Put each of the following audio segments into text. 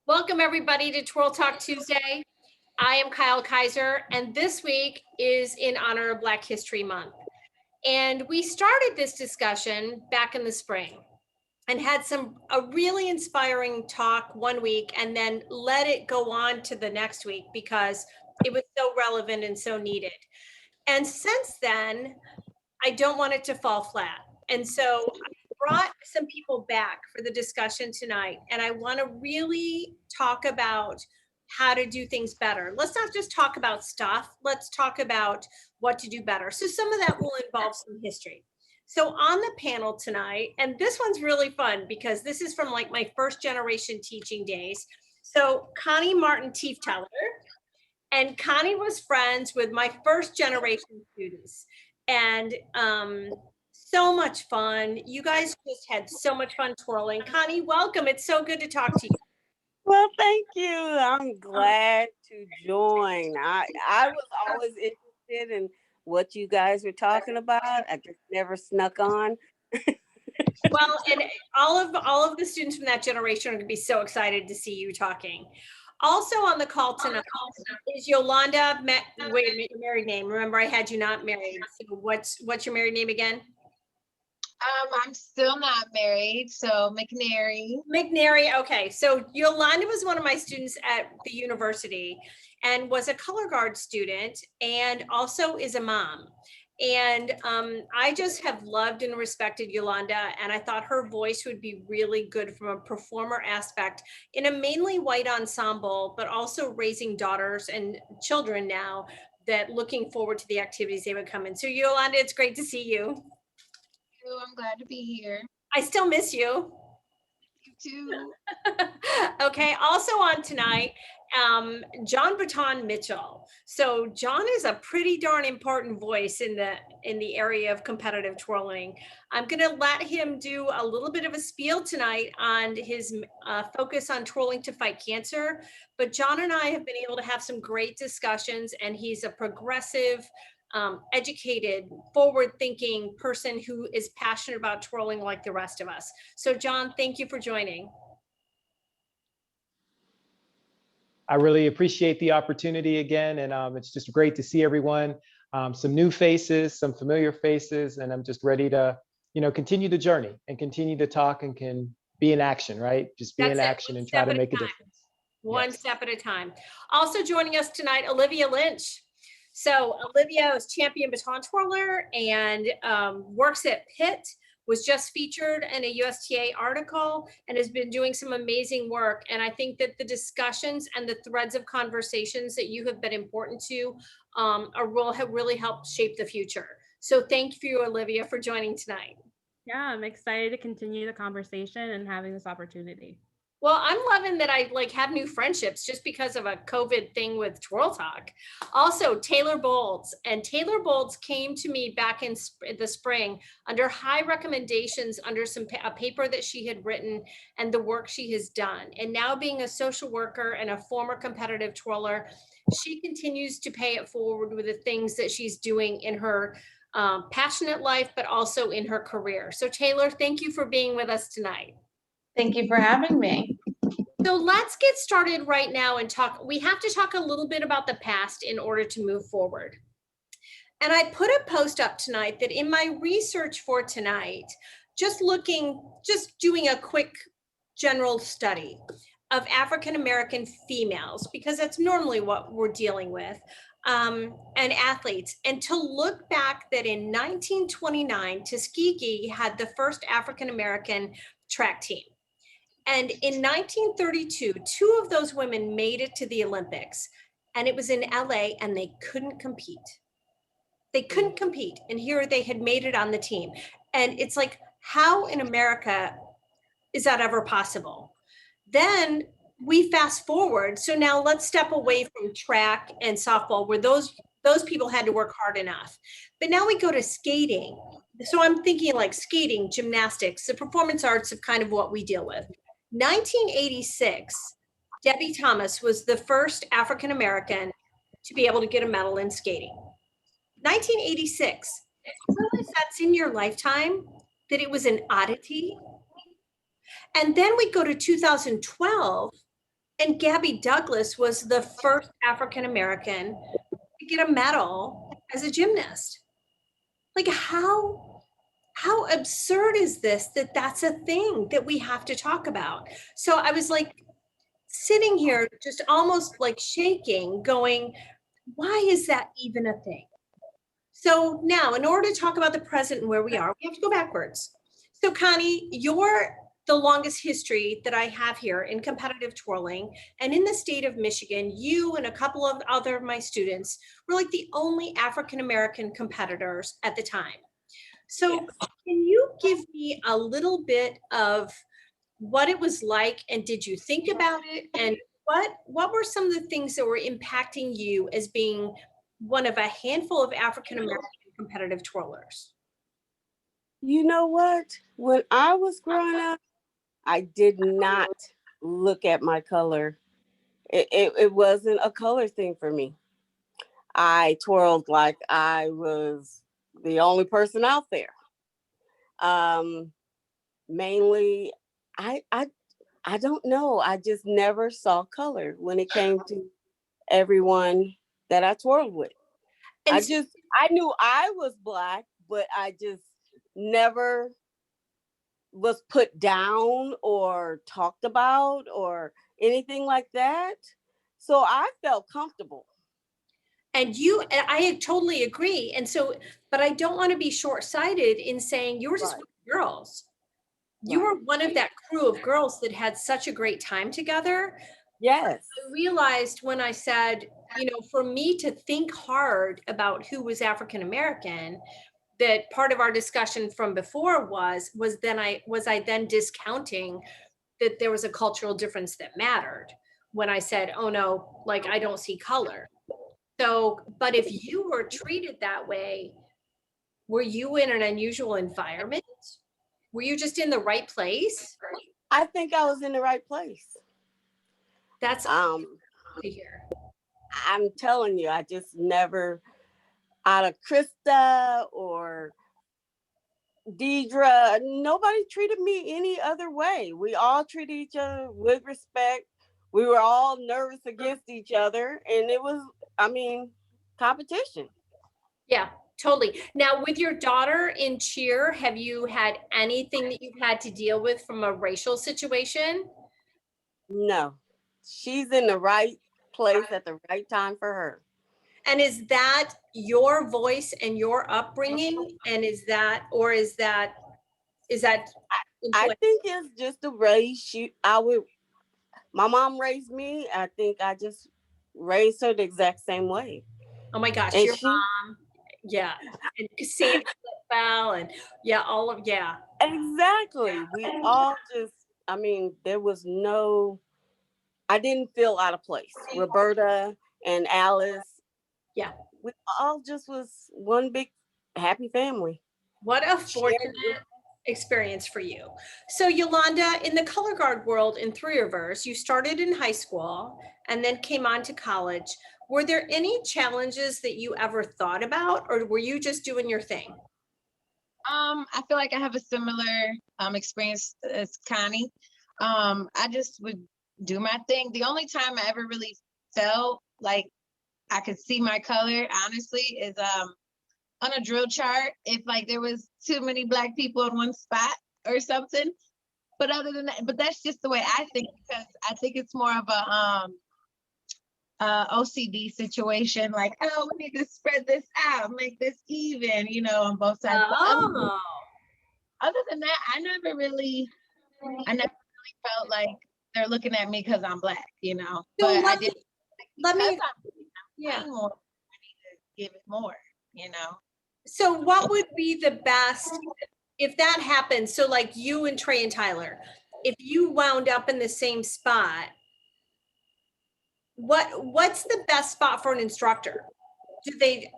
Welcome everybody to Twirl Talk Tuesday. I am Kyle Kaiser, and this week is in honor of Black History Month. And we started this discussion back in the spring and had a really inspiring talk one week and then let it go on to the next week because it was so relevant and so needed. And since then, I don't want it to fall flat. And so I brought some people back for the discussion tonight, and I want to really talk about how to do things better. Let's not just talk about stuff, let's talk about what to do better. So some of that will involve some history. So on the panel tonight, and this one's really fun because this is from like my first generation teaching days. So Connie Martin Tiefteller, and Connie was friends with my first generation students. And so much fun. You guys just had so much fun twirling. Connie, welcome. It's so good to talk to you. Well, thank you. I'm glad to join. I was always interested in what you guys were talking about. I just never snuck on. Well, and all of the students from that generation are going to be so excited to see you talking. Also on the call tonight is Yolanda. Wait a minute, your married name. Remember, I had you not married. So what's your married name again? I'm still not married, so McNary. McNary, okay. So Yolanda was one of my students at the university and was a color guard student and also is a mom. And I just have loved and respected Yolanda, and I thought her voice would be really good from a performer aspect in a mainly white ensemble, but also raising daughters and children now that looking forward to the activities they would come in. So Yolanda, it's great to see you. I'm glad to be here. I still miss you. You too. Okay, also on tonight, John Baton Mitchell. So John is a pretty darn important voice in the area of competitive twirling. I'm going to let him do a little bit of a spiel tonight on his focus on twirling to fight cancer. But John and I have been able to have some great discussions, and he's a progressive, educated, forward-thinking person who is passionate about twirling like the rest of us. So John, thank you for joining. I really appreciate the opportunity again, and it's just great to see everyone. Some new faces, some familiar faces, and I'm just ready to, continue the journey and continue to talk and can be in action, right? Just be in action and try to make a difference. One step at a time. Also joining us tonight, Olivia Lynch. So Olivia is champion baton twirler and works at Pitt, was just featured in a USTA article and has been doing some amazing work. And I think that the discussions and the threads of conversations that you have been important to have really helped shape the future. So thank you, Olivia, for joining tonight. Yeah, I'm excited to continue the conversation and having this opportunity. Well, I'm loving that I have new friendships just because of a COVID thing with Twirl Talk. Also, Taylor Bolds. And Taylor Bolds came to me back in the spring under high recommendations under a paper that she had written and the work she has done. And now being a social worker and a former competitive twirler, she continues to pay it forward with the things that she's doing in her passionate life, but also in her career. So Taylor, thank you for being with us tonight. Thank you for having me. So let's get started right now and we have to talk a little bit about the past in order to move forward. And I put a post up tonight that in my research for tonight, just doing a quick general study of African-American females, because that's normally what we're dealing with, and athletes, and to look back that in 1929, Tuskegee had the first African-American track team. And in 1932, two of those women made it to the Olympics, and it was in LA, and they couldn't compete. They couldn't compete, and here they had made it on the team. And it's like, how in America is that ever possible? Then we fast forward. So now let's step away from track and softball, where those people had to work hard enough. But now we go to skating. So I'm thinking like skating, gymnastics, the performance arts of kind of what we deal with. 1986, Debbie Thomas was the first African-American to be able to get a medal in skating. 1986, realize that's in your lifetime, that it was an oddity. And then we go to 2012, And Gabby Douglas was the first African-American to get a medal as a gymnast. Like how absurd is this that that's a thing that we have to talk about? So I was like sitting here just almost like shaking, going, why is that even a thing? So now, in order to talk about the present and where we are, we have to go backwards. So Connie, you're the longest history that I have here in competitive twirling. And in the state of Michigan, you and a couple of other of my students were like the only African-American competitors at the time. So can you give me a little bit of what it was like, and did you think about it? And what were some of the things that were impacting you as being one of a handful of African-American competitive twirlers? You know what? When I was growing up, I did not look at my color. It wasn't a color thing for me. I twirled like I was the only person out there. Mainly, I don't know. I just never saw color when it came to everyone that I twirled with. And I knew I was Black, but I just never was put down or talked about or anything like that. So I felt comfortable. and I totally agree. And so, but I don't want to be short-sighted in saying you were just Right. girls. You Right. were one of that crew of girls that had such a great time together. Yes. I realized when I said, for me to think hard about who was African American, that part of our discussion from before was I then discounting that there was a cultural difference that mattered when I said, oh no, like I don't see color. So, but if you were treated that way, were you in an unusual environment? Were you just in the right place? I think I was in the right place. That's awesome to hear. I'm telling you, I just never, out of Krista or Deidre, nobody treated me any other way. We all treated each other with respect. We were all nervous against each other, and it was, competition. Yeah, totally. Now, with your daughter in cheer, have you had anything that you've had to deal with from a racial situation? No, she's in the right place at the right time for her. And is that your voice and your upbringing? And is that I think it's just the race my mom raised me. I think I just raised her the exact same way. Oh my gosh, And your mom, yeah. And Sandy fell and yeah. Exactly. We all just, there was I didn't feel out of place. Roberta and Alice. Yeah. We all just was one big happy family. What a fortunate experience for you. So Yolanda, in the color guard world in Three-Rivers, you started in high school and then came on to college. Were there any challenges that you ever thought about, or were you just doing your thing? I feel like I have a similar experience as Connie. I just would do my thing. The only time I ever really felt like I could see my color, honestly, is on a drill chart, if like there was too many Black people in one spot or something. But other than that, but that's just the way I think, because I think it's more of a OCD situation, like, oh, we need to spread this out, make this even, on both sides. Oh. Other than that, I never really felt like they're looking at me because I'm Black, So but I did. Let me, yeah. More, I need to give it more, So what would be the best if that happened? So like you and Trey and Tyler, if you wound up in the same spot, what's the best spot for an instructor? Do they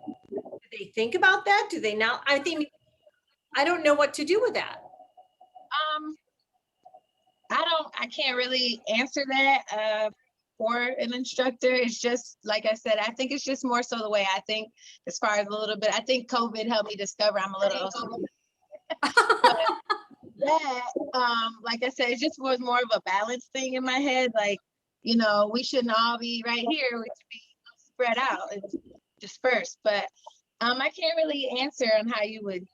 think about that? Do they not? I don't know what to do with that. I can't really answer that for an instructor. It's just, like I said, I think it's just more so the way I think, as far as a little bit, I think COVID helped me discover I'm a little OCD. That, like I said, it just was more of a balance thing in my head. Like, you know, we shouldn't all be right here. We should be spread out and dispersed. But I can't really answer on how you would.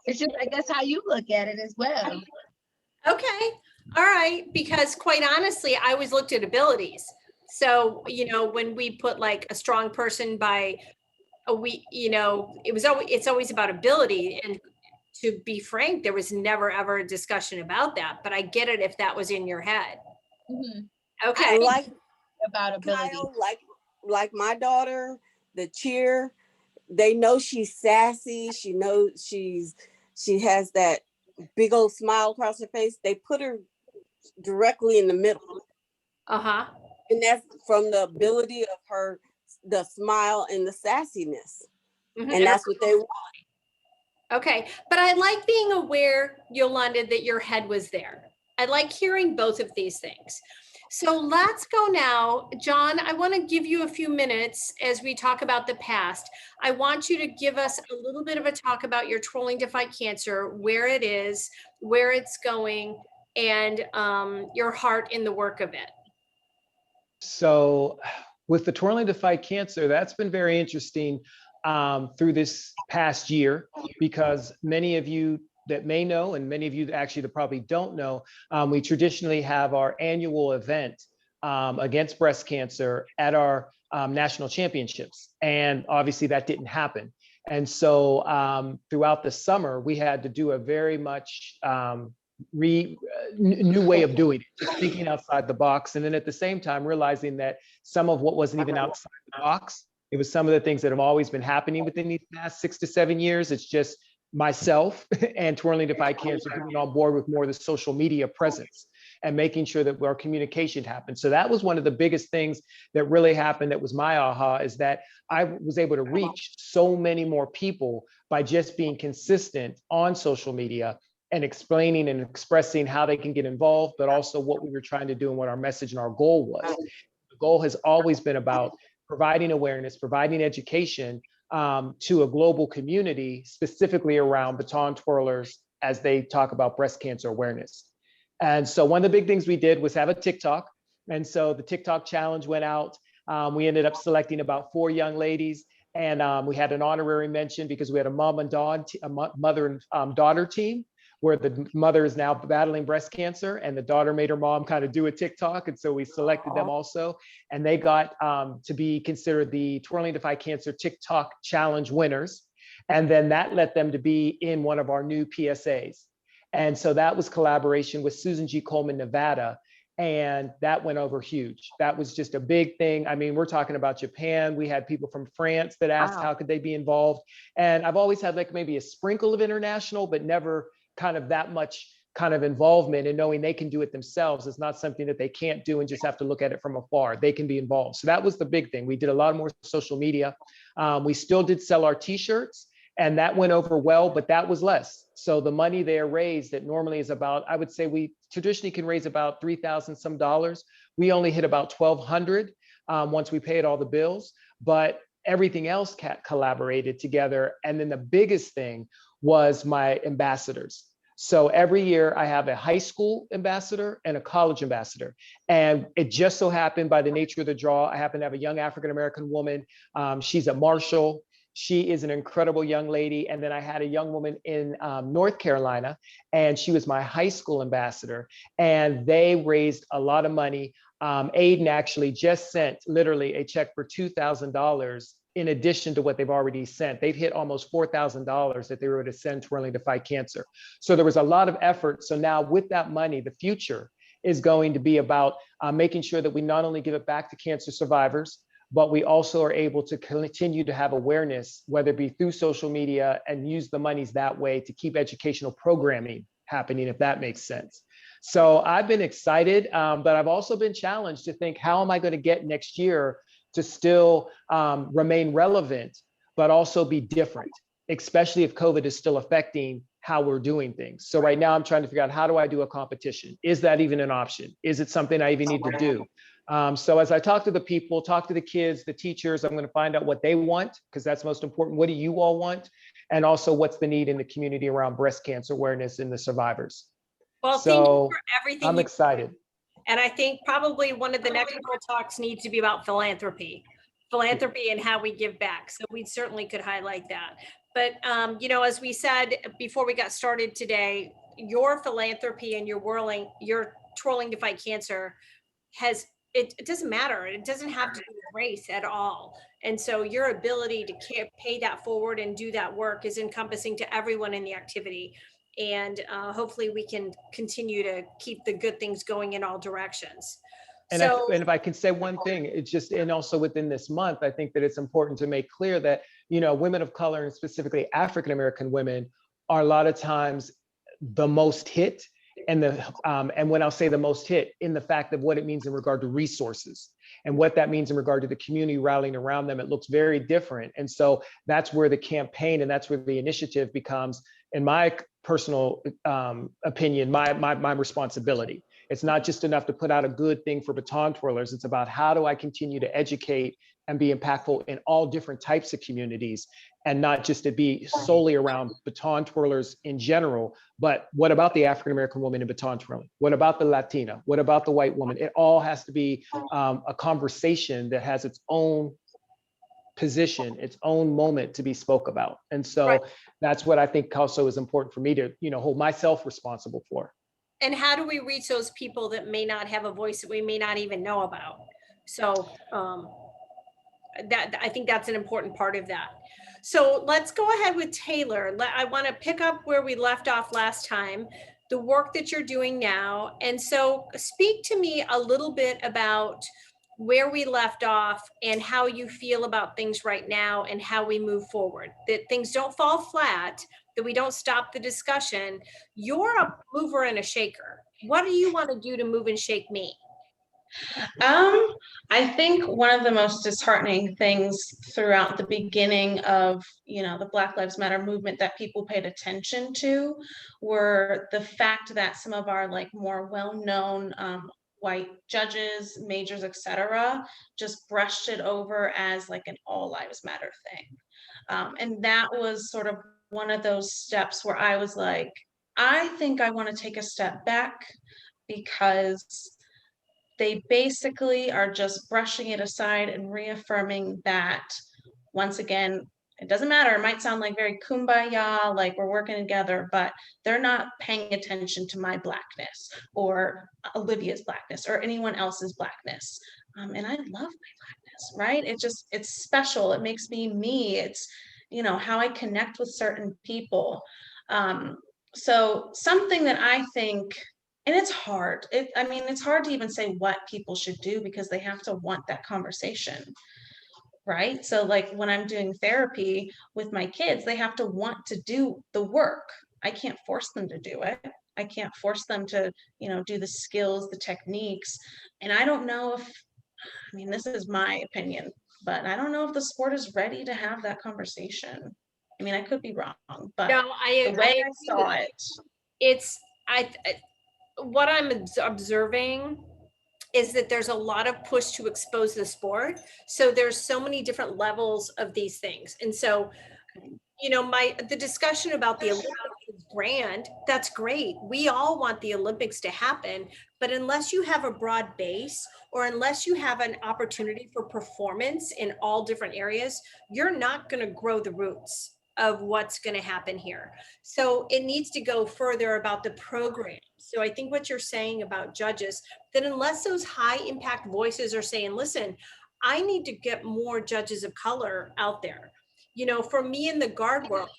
It's just, I guess, how you look at it as well. Okay, all right, because quite honestly, I always looked at abilities. So, you know, when we put like a strong person by a week, you know, it's always about ability. And to be frank, there was never ever a discussion about that, but I get it if that was in your head. Mhm. Okay, Like About ability. Kyle, like my daughter, the cheer, they know she's sassy. She knows she has that big old smile across her face. They put her directly in the middle. uh-huh. And that's from the ability of her, the smile and the sassiness. Mhm. And that's what they want. Okay, but I like being aware, Yolanda, that your head was there. I like hearing both of these things. So let's go now. John, I want to give you a few minutes as we talk about the past. I want you to give us a little bit of a talk about your Trolling to Fight Cancer, where it is, where it's going, and your heart in the work of it. So with the Twirling to Fight Cancer, that's been very interesting through this past year, because many of you that may know, and many of you actually that probably don't know, we traditionally have our annual event against breast cancer at our national championships. And obviously that didn't happen. And so throughout the summer, we had to do a very much new way of doing it, just thinking outside the box. And then at the same time, realizing that some of what wasn't even outside the box, it was some of the things that have always been happening within these past 6 to 7 years. It's just myself and Twirling to Fight Cancer getting on board with more of the social media presence and making sure that our communication happens. So that was one of the biggest things that really happened. That was my aha, is that I was able to reach so many more people by just being consistent on social media and explaining and expressing how they can get involved, but also what we were trying to do and what our message and our goal was. The goal has always been about providing awareness, providing education to a global community, specifically around baton twirlers as they talk about breast cancer awareness. And so one of the big things we did was have a TikTok. And so the TikTok challenge went out. We ended up selecting about 4 young ladies, and we had an honorary mention because we had a mother and daughter team, where the mother is now battling breast cancer and the daughter made her mom kind of do a TikTok. And so we selected them also, and they got to be considered the Twirling to Fight Cancer TikTok challenge winners. And then that led them to be in one of our new PSAs. And so that was collaboration with Susan G. Komen, Nevada. And that went over huge. That was just a big thing. I mean, we're talking about Japan. We had people from France that asked how could they be involved. And I've always had like maybe a sprinkle of international, but never kind of that much kind of involvement, and knowing they can do it themselves. It's not something that they can't do and just have to look at it from afar. They can be involved. So that was the big thing. We did a lot more social media. We still did sell our t-shirts, and that went over well, but that was less. So the money there raised, that normally is about, I would say we traditionally can raise about $3,000 some dollars. We only hit about 1,200 once we paid all the bills, but everything else collaborated together. And then the biggest thing was my ambassadors. So every year I have a high school ambassador and a college ambassador. And it just so happened, by the nature of the draw, I happen to have a young African-American woman. She's a Marshall. She is an incredible young lady. And then I had a young woman in North Carolina, and she was my high school ambassador. And they raised a lot of money. Aiden actually just sent literally a check for $2,000 in addition to what they've already sent. They've hit almost $4,000 that they were to send Twirling to Fight Cancer. So there was a lot of effort. So now with that money, the future is going to be about making sure that we not only give it back to cancer survivors, but we also are able to continue to have awareness, whether it be through social media, and use the monies that way to keep educational programming happening, if that makes sense. So I've been excited, but I've also been challenged to think, how am I going to get next year to still remain relevant, but also be different, especially if COVID is still affecting how we're doing things. So right now I'm trying to figure out, how do I do a competition? Is that even an option? Is it something I even need to do? So as I talk to the people, talk to the kids, the teachers, I'm going to find out what they want, because that's most important. What do you all want? And also, what's the need in the community around breast cancer awareness and the survivors? Well, so thank you for everything. I'm excited. And I think probably one of the next Twirl talks needs to be about philanthropy and how we give back. So we certainly could highlight that. But, as we said before we got started today, your philanthropy and your twirling to fight cancer it doesn't matter. It doesn't have to do with race at all. And so your ability to pay that forward and do that work is encompassing to everyone in the activity. And hopefully we can continue to keep the good things going in all directions. And if I can say one thing, it's just, and also within this month, I think that it's important to make clear that, women of color and specifically African-American women are a lot of times the most hit, and when I'll say the most hit, in the fact of what it means in regard to resources and what that means in regard to the community rallying around them. It looks very different. And so that's where the campaign and that's where the initiative becomes, in my personal opinion, my responsibility. It's not just enough to put out a good thing for baton twirlers. It's about how do I continue to educate and be impactful in all different types of communities, and not just to be solely around baton twirlers in general, but what about the African-American woman in baton twirling? What about the Latina? What about the white woman? It all has to be a conversation that has its own position, its own moment to be spoke about. And so that's what I think also is important for me to, hold myself responsible for. And how do we reach those people that may not have a voice that we may not even know about? So I think that's an important part of that. So let's go ahead with Taylor. I want to pick up where we left off last time, the work that you're doing now. And so speak to me a little bit about where we left off and how you feel about things right now and how we move forward, that things don't fall flat, that we don't stop the discussion. You're a mover and a shaker. What do you want to do to move and shake me? I think one of the most disheartening things throughout the beginning of, the Black Lives Matter movement that people paid attention to were the fact that some of our more well-known white judges, majors, etc., just brushed it over as an all lives matter thing. And that was sort of one of those steps where I was like, I think I want to take a step back, because they basically are just brushing it aside and reaffirming that, once again, it doesn't matter. It might sound like very kumbaya, like we're working together, but they're not paying attention to my Blackness or Olivia's Blackness or anyone else's Blackness. And I love my Blackness, right? It's special. It makes me me. It's, how I connect with certain people. So something that I think, and it's hard. It's hard to even say what people should do, because they have to want that conversation, right? So when I'm doing therapy with my kids, they have to want to do the work. I can't force them to do it. I can't force them to, do the skills, the techniques. And I don't know if, this is my opinion, but I don't know if the sport is ready to have that conversation. I could be wrong, but No, the way I saw it, what I'm observing is that there's a lot of push to expose the sport. So there's so many different levels of these things. And so, the discussion about the Olympics is grand. That's great. We all want the Olympics to happen, but unless you have a broad base, or unless you have an opportunity for performance in all different areas, you're not going to grow the roots of what's going to happen here. So it needs to go further about the program. So I think what you're saying about judges, that unless those high impact voices are saying, listen, I need to get more judges of color out there. For me in the guard world,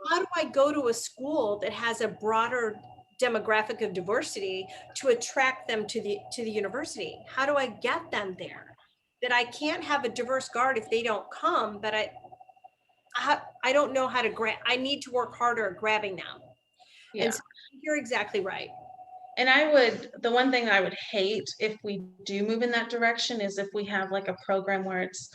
how do I go to a school that has a broader demographic of diversity to attract them to the university? How do I get them there? That I can't have a diverse guard if they don't come, but I don't know how to I need to work harder at grabbing them. yeah. And so you're exactly right. And the one thing I would hate if we do move in that direction is if we have a program where it's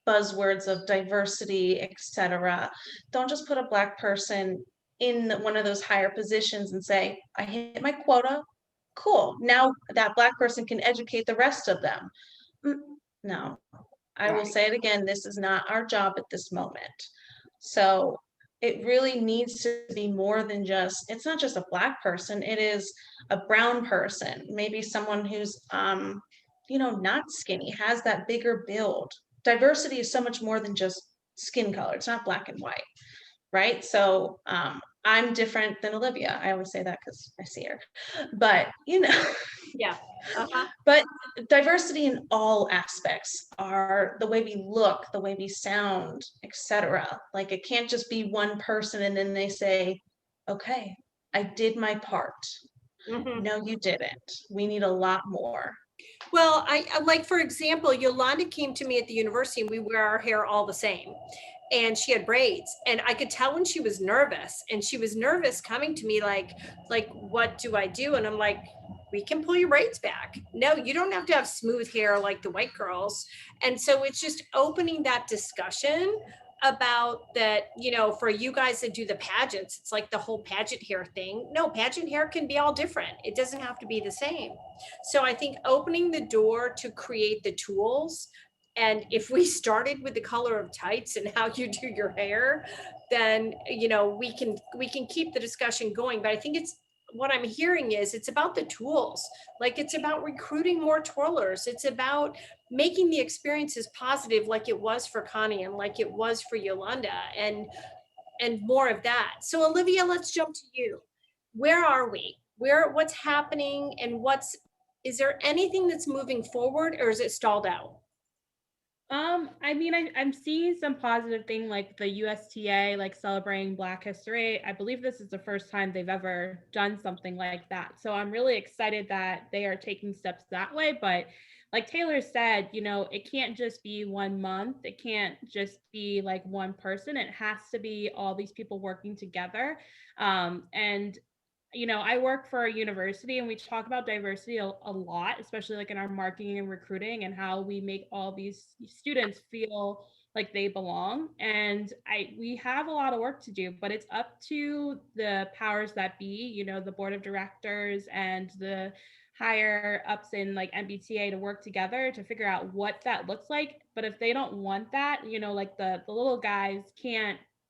buzzwords of diversity, etc. Don't just put a Black person in one of those higher positions and say, I hit my quota. Cool. Now that Black person can educate the rest of them. No, I will say it again. This is not our job at this moment. So it really needs to be more than just, it's not just a Black person, it is a brown person, maybe someone who's, not skinny, has that bigger build. Diversity is so much more than just skin color. It's not black and white, right? So I'm different than Olivia. I always say that because I see her, but Yeah. Uh-huh. but diversity in all aspects are the way we look, the way we sound, etc. Like it can't just be one person and then they say, okay, I did my part. Mhm. No, you didn't. We need a lot more. Well, like, for example, Yolanda came to me at the university and we wear our hair all the same. And she had braids, and I could tell when she was nervous, and she was nervous coming to me like, what do I do? And I'm like, we can pull your braids back. No, you don't have to have smooth hair like the white girls. And so it's just opening that discussion about that, for you guys that do the pageants, it's like the whole pageant hair thing. No, pageant hair can be all different. It doesn't have to be the same. So I think opening the door to create the tools, and if we started with the color of tights and how you do your hair, then we can keep the discussion going. But I think it's what I'm hearing is it's about the tools. Like it's about recruiting more twirlers. It's about making the experiences positive, like it was for Connie and like it was for Yolanda, and more of that. So Olivia, let's jump to you. Where are we? What's happening, and is there anything that's moving forward, or is it stalled out? I mean, I'm seeing some positive thing like the USTA, like celebrating Black History. I believe this is the first time they've ever done something like that. So I'm really excited that they are taking steps that way. But like Taylor said, it can't just be 1 month. It can't just be like one person. It has to be all these people working together. And I work for a university and we talk about diversity a lot, especially like in our marketing and recruiting, and how we make all these students feel like they belong. And we have a lot of work to do, but it's up to the powers that be, the board of directors and the higher ups in like MBTA to work together to figure out what that looks like. But if they don't want that, like the little guys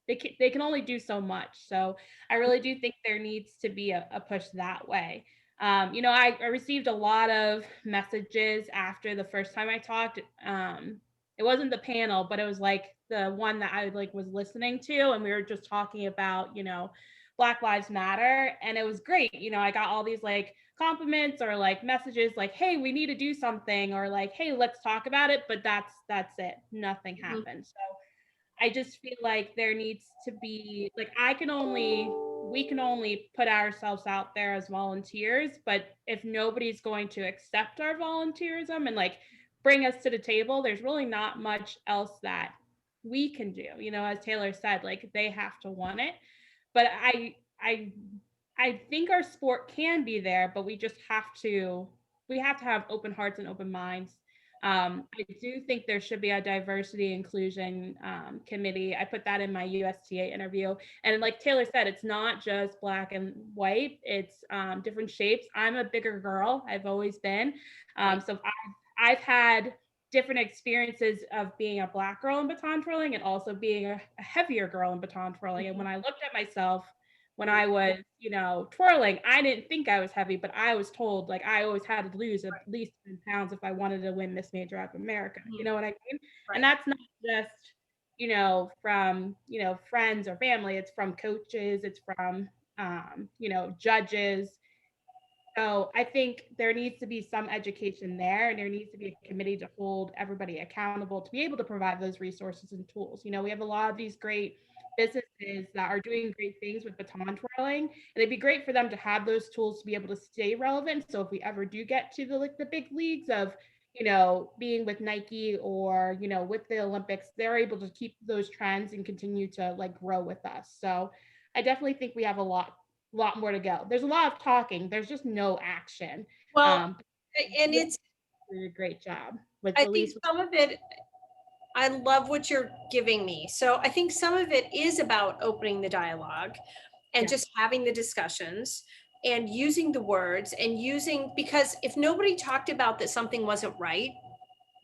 they can only do so much. So I really do think there needs to be a push that way. I received a lot of messages after the first time I talked. It wasn't the panel, but it was like the one that I like was listening to, and we were just talking about, Black Lives Matter, and it was great. I got all these like compliments or like messages like, hey, we need to do something, or like, hey, let's talk about it. But that's it. Nothing happened. So I just feel like there needs to be like we can only put ourselves out there as volunteers, but if nobody's going to accept our volunteerism and like bring us to the table, there's really not much else that we can do. As Taylor said, like they have to want it. But I think our sport can be there, but we have to have open hearts and open minds. I do think there should be a diversity inclusion committee. I put that in my USTA interview. And like Taylor said, it's not just black and white, it's different shapes. I'm a bigger girl. I've always been. So I've had different experiences of being a black girl in baton twirling and also being a heavier girl in baton twirling. And when I looked at myself, when I was, twirling, I didn't think I was heavy, but I was told like I always had to lose at least 10 pounds if I wanted to win Miss Major of America. You know what I mean? Right. And that's not just, from, friends or family. It's from coaches. It's from, judges. So I think there needs to be some education there, and there needs to be a committee to hold everybody accountable to be able to provide those resources and tools. We have a lot of these great businesses that are doing great things with baton twirling, and it'd be great for them to have those tools to be able to stay relevant. So if we ever do get to the big leagues of being with Nike or with the Olympics, they're able to keep those trends and continue to like grow with us. So I definitely think we have a lot more to go. There's a lot of talking. There's just no action. Well, and it's a great job with I think some of it, I love what you're giving me. So I think some of it is about opening the dialogue and just having the discussions and using the words and because if nobody talked about that something wasn't right,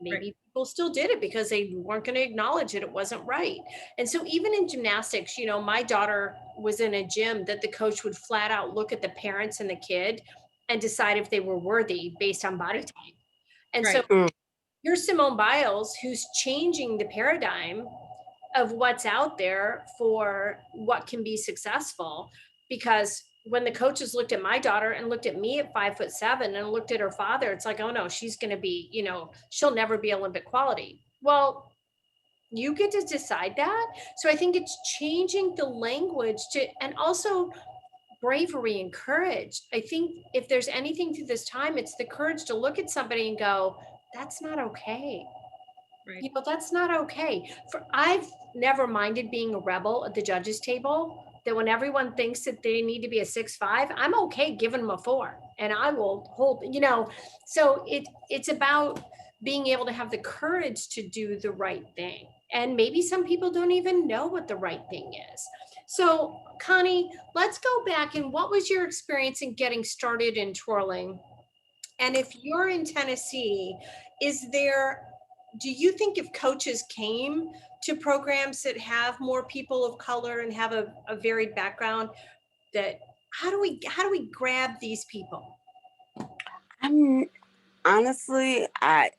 maybe people still did it because they weren't going to acknowledge it wasn't right. And so even in gymnastics, you know, my daughter was in a gym that the coach would flat out look at the parents and the kid and decide if they were worthy based on body type. And so Right. here's Simone Biles, who's changing the paradigm of what's out there for what can be successful. Because when the coaches looked at my daughter and looked at me at 5'7" and looked at her father, it's like, oh no, she's going to be, you know, she'll never be Olympic quality. Well, you get to decide that. So I think it's changing the language to, and also bravery and courage. I think if there's anything through this time, it's the courage to look at somebody and go, that's not okay. Right. You know, that's not okay. I've never minded being a rebel at the judges table. That when everyone thinks that they need to be a 6'5", I'm okay giving them a 4, and I will hold. You know, so it's about being able to have the courage to do the right thing. And maybe some people don't even know what the right thing is. So, Connie, let's go back. And what was your experience in getting started in twirling? And if you're in Tennessee, do you think if coaches came to programs that have more people of color and have a varied background, that how do we grab these people? I'm honestly, I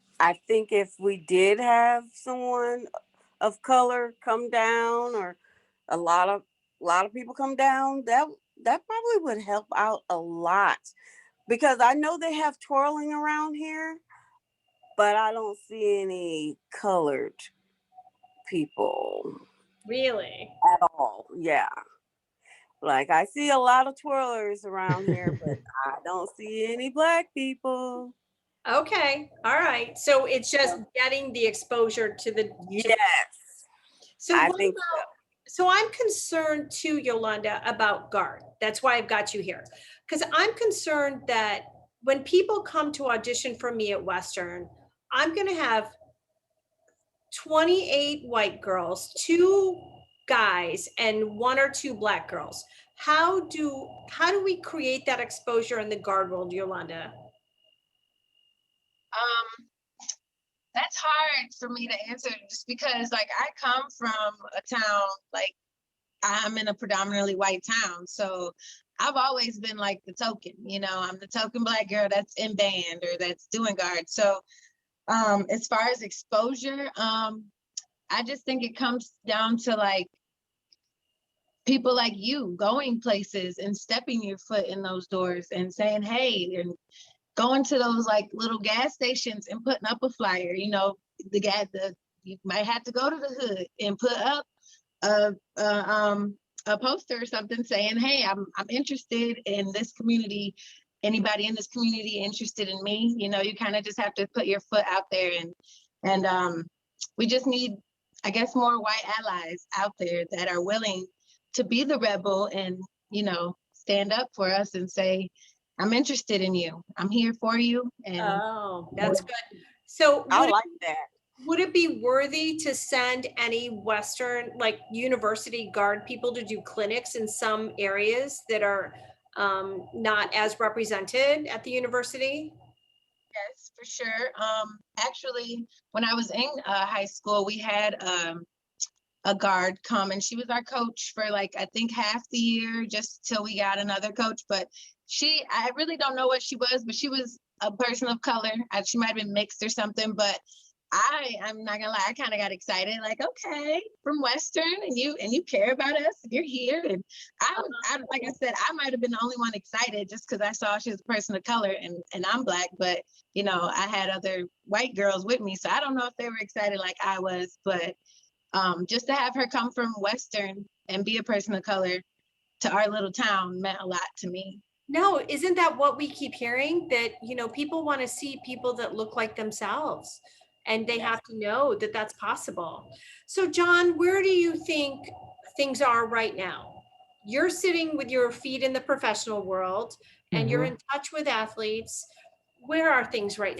think if we did have someone of color come down, or a lot of people come down, that probably would help out a lot, because I know they have twirling around here, but I don't see any colored people Really? at all. Yeah. Like, I see a lot of twirlers around here, but I don't see any black people. Okay. All right. So it's just getting the exposure to the. Yes, So I what think about, so I'm concerned too, Yolanda, about guard. That's why I've got you here. Because I'm concerned that when people come to audition for me at Western, I'm going to have 28 white girls, 2 guys, and 1 or 2 black girls. How do we create that exposure in the guard world, Yolanda? Um, that's hard for me to answer just because like I come from a town, like I'm in a predominantly white town. So I've always been like the token, you know, I'm the token black girl that's in band or that's doing guard. So as far as exposure, I just think it comes down to like people like you going places and stepping your foot in those doors and saying, hey, and going to those like little gas stations and putting up a flyer, you know, you might have to go to the hood and put up a poster or something saying, hey, I'm interested in this community. Anybody in this community interested in me? You know, you kind of just have to put your foot out there, and we just need, I guess, more white allies out there that are willing to be the rebel and, you know, stand up for us and say, I'm interested in you. I'm here for you. And Oh, that's good. So I like that. would it be worthy to send any Western, like university guard people to do clinics in some areas that are not as represented at the university? yes, for sure. Actually, when I was in high school, we had a guard come, and she was our coach for like I think half the year, just till we got another coach. But I really don't know what she was, but she was a person of color. She might have been mixed or something, but I'm not gonna lie, I kind of got excited, like, okay, from Western, and you care about us, and you're here. And I like I said, I might have been the only one excited just because I saw she was a person of color and I'm black, but you know, I had other white girls with me, so I don't know if they were excited like I was, but just to have her come from Western and be a person of color to our little town meant a lot to me. No, isn't that what we keep hearing? That, you know, people want to see people that look like themselves, and they have to know that that's possible. So, John, where do you think things are right now? You're sitting with your feet in the professional world and you're in touch with athletes. Where are things right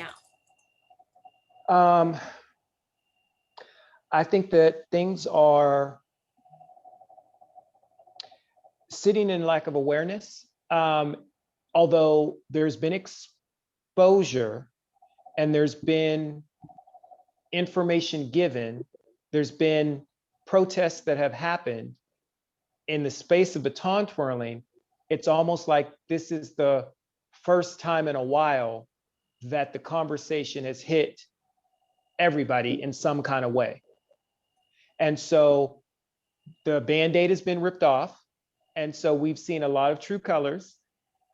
now? I think that things are sitting in lack of awareness. Although there's been exposure and there's been information given, there's been protests that have happened in the space of baton twirling. It's almost like this is the first time in a while that the conversation has hit everybody in some kind of way. And so the Band-Aid has been ripped off. And so we've seen a lot of true colors,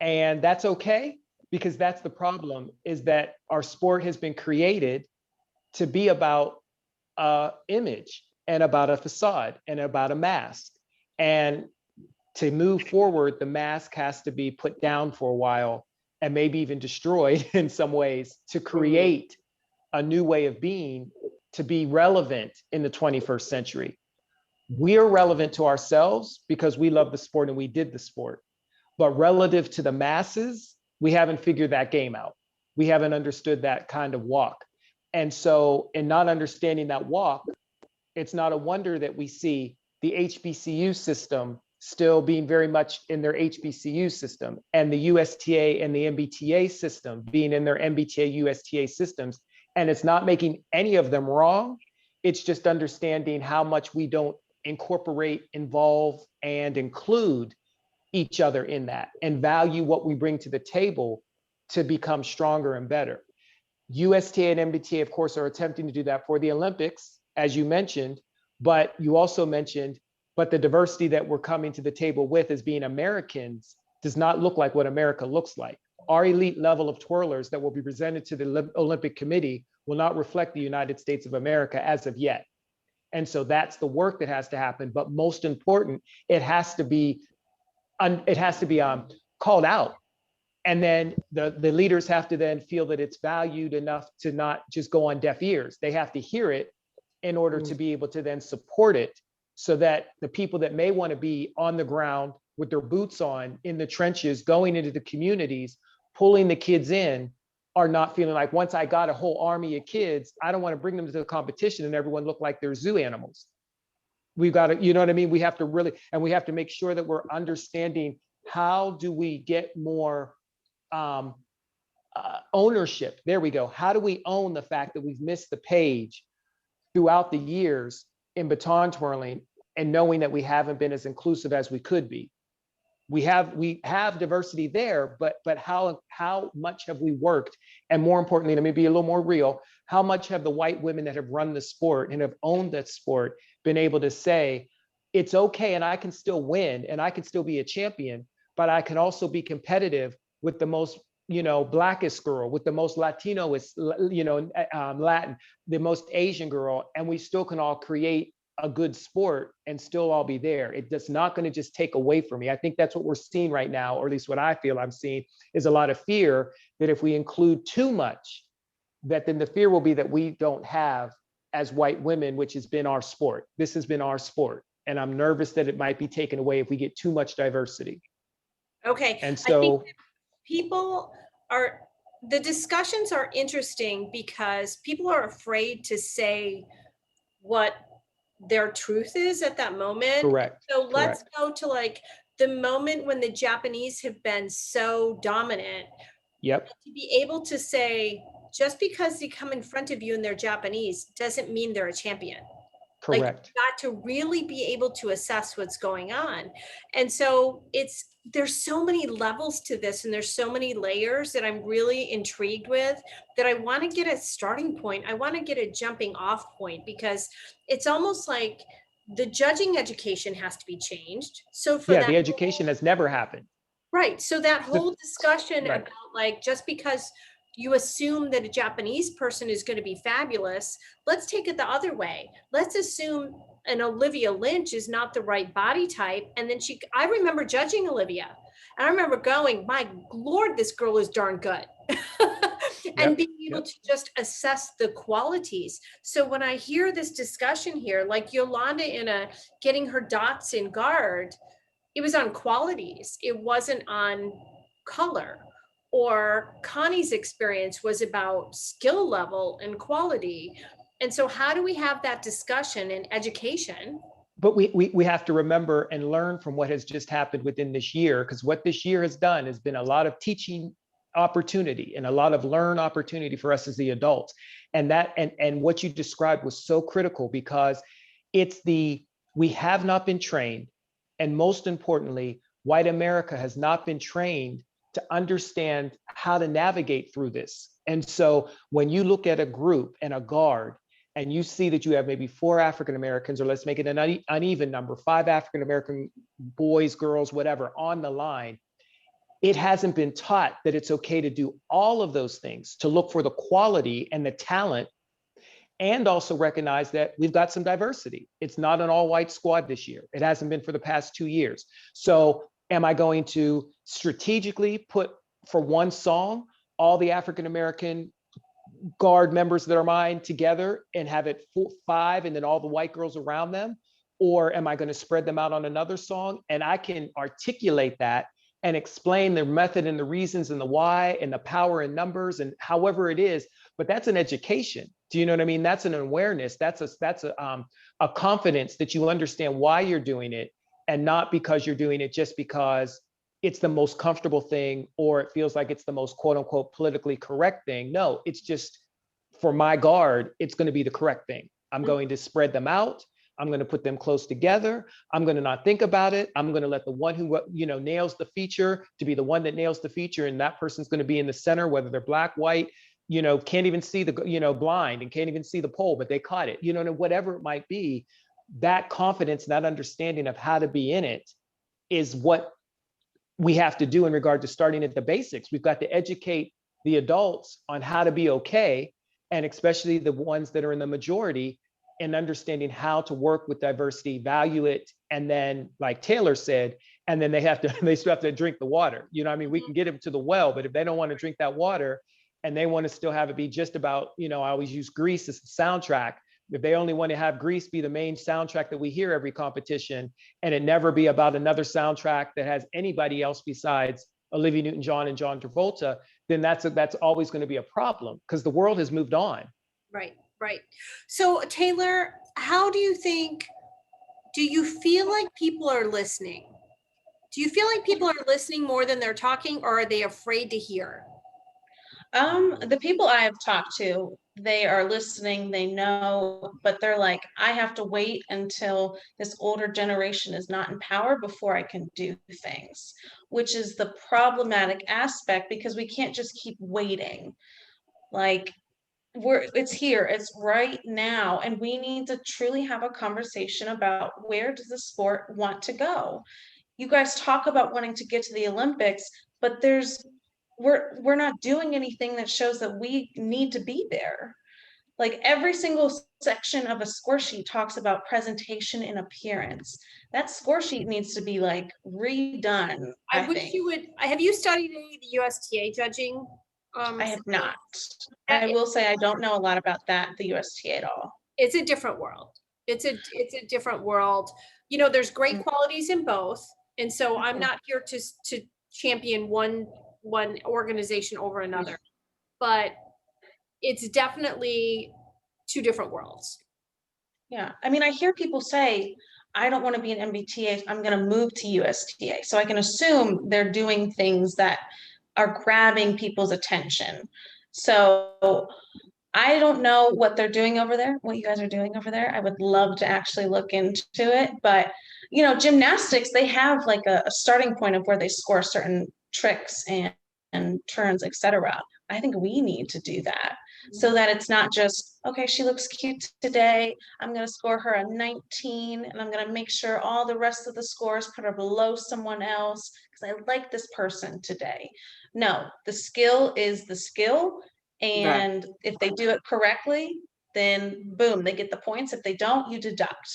and that's okay, because that's the problem, is that our sport has been created to be about image and about a facade and about a mask. And to move forward, the mask has to be put down for a while and maybe even destroyed in some ways to create a new way of being, to be relevant in the 21st century. We are relevant to ourselves because we love the sport and we did the sport. But relative to the masses, we haven't figured that game out. We haven't understood that kind of walk. And so in not understanding that walk, it's not a wonder that we see the HBCU system still being very much in their HBCU system, and the USTA and the MBTA system being in their MBTA, USTA systems. And it's not making any of them wrong. It's just understanding how much we don't incorporate, involve, and include each other in that, and value what we bring to the table to become stronger and better. USTA and MBTA, of course, are attempting to do that for the Olympics, as you mentioned, but you also mentioned, but the diversity that we're coming to the table with as being Americans does not look like what America looks like. Our elite level of twirlers that will be presented to the Olympic Committee will not reflect the United States of America as of yet. And so that's the work that has to happen. But most important, it has to be called out. And then the leaders have to then feel that it's valued enough to not just go on deaf ears. They have to hear it in order to be able to then support it, so that the people that may want to be on the ground with their boots on in the trenches, going into the communities, pulling the kids in, are not feeling like, once I got a whole army of kids, I don't want to bring them to the competition and everyone look like they're zoo animals. We've got to, you know what I mean? We have to really, and we have to make sure that we're understanding, how do we get more ownership? There we go. How do we own the fact that we've missed the page throughout the years in baton twirling, and knowing that we haven't been as inclusive as we could be? We have diversity there, but how much have we worked? And more importantly, let me be a little more real, how much have the white women that have run the sport and have owned that sport been able to say, it's okay, and I can still win, and I can still be a champion, but I can also be competitive with the most, Blackest girl, with the most Latinoist, Latin, the most Asian girl, and we still can all create a good sport and still all be there. It's not going to just take away from me. I think that's what we're seeing right now, or at least what I feel I'm seeing, is a lot of fear that if we include too much, that then the fear will be that we don't have, as white women, which has been our sport. This has been our sport. And I'm nervous that it might be taken away if we get too much diversity. Okay. And I so think the discussions are interesting because people are afraid to say what their truth is at that moment. correct. So let's correct. go to like the moment when the Japanese have been so dominant. Yep. To be able to say, just because they come in front of you and they're Japanese doesn't mean they're a champion. Like, Correct. you've got to really be able to assess what's going on. And so there's so many levels to this, and there's so many layers that I'm really intrigued with, that I want to get a starting point. I want to get a jumping off point, because it's almost like the judging education has to be changed. So for Yeah, that, the education has never happened. right. So that whole discussion Right. about, like, just because you assume that a Japanese person is going to be fabulous, let's take it the other way. Let's assume an Olivia Lynch is not the right body type. And then I remember judging Olivia. And I remember going, my Lord, this girl is darn good. And being able to just assess the qualities. So when I hear this discussion here, like Yolanda getting her dots in guard, it was on qualities. It wasn't on color. Or Connie's experience was about skill level and quality. And so how do we have that discussion in education? But we have to remember and learn from what has just happened within this year, because what this year has done has been a lot of teaching opportunity and a lot of learn opportunity for us as the adults. And that, and what you described was so critical, because it's we have not been trained. And most importantly, white America has not been trained to understand how to navigate through this. And so when you look at a group and a guard, and you see that you have maybe 4 African Americans, or let's make it an uneven number, 5 African American boys, girls, whatever, on the line, it hasn't been taught that it's okay to do all of those things, to look for the quality and the talent, and also recognize that we've got some diversity. It's not an all-white squad this year. It hasn't been for the past 2 years. So am I going to strategically put for one song all the African American guard members that are mine together and have it 5 and then all the white girls around them? Or am I going to spread them out on another song? And I can articulate that and explain the method and the reasons and the why and the power in numbers and however it is. But that's an education. Do you know what I mean? That's an awareness. That's a confidence that you understand why you're doing it, and not because you're doing it just because it's the most comfortable thing or it feels like it's the most quote unquote politically correct thing. No, it's just for my guard, it's going to be the correct thing. I'm going to spread them out. I'm going to put them close together. I'm going to not think about it. I'm going to let the one who, nails the feature to be the one that nails the feature. And that person's going to be in the center, whether they're black, white, can't even see the, blind and can't even see the pole, but they caught it, whatever it might be. That confidence, that understanding of how to be in it is what we have to do in regard to starting at the basics. We've got to educate the adults on how to be okay, and especially the ones that are in the majority, and understanding how to work with diversity, value it, and then, like Taylor said, and then they still have to drink the water. We can get them to the well, but if they don't want to drink that water and they want to still have it be just about, I always use Grease as the soundtrack. If they only want to have Grease be the main soundtrack that we hear every competition, and it never be about another soundtrack that has anybody else besides Olivia Newton-John and John Travolta, then that's always going to be a problem, because the world has moved on. Right. So Taylor, do you feel like people are listening? Do you feel like people are listening more than they're talking, or are they afraid to hear? The people I have talked to, they are listening, they know, but they're like, I have to wait until this older generation is not in power before I can do things, which is the problematic aspect, because we can't just keep waiting. Like, it's here, it's right now, and we need to truly have a conversation about where does the sport want to go. You guys talk about wanting to get to the Olympics, but we're not doing anything that shows that we need to be there. Like, every single section of a score sheet talks about presentation and appearance. That score sheet needs to be like redone. I wish you would. Have you studied any of the USTA judging? I have not. I will say I don't know a lot about the USTA at all. It's a different world. It's a different world. There's great qualities in both. And so I'm not here to champion one organization over another, but it's definitely 2 different worlds. Yeah. I hear people say, I don't want to be an MBTA, I'm going to move to USTA. So I can assume they're doing things that are grabbing people's attention. So I don't know what they're doing over there, what you guys are doing over there. I would love to actually look into it. But, gymnastics, they have like a starting point of where they score certain tricks and turns, etc. I think we need to do that, so that it's not just, okay, she looks cute today, I'm going to score her a 19, and I'm going to make sure all the rest of the scores put her below someone else because I like this person today. No, the skill is the skill. And if they do it correctly, then boom, they get the points. If they don't, you deduct.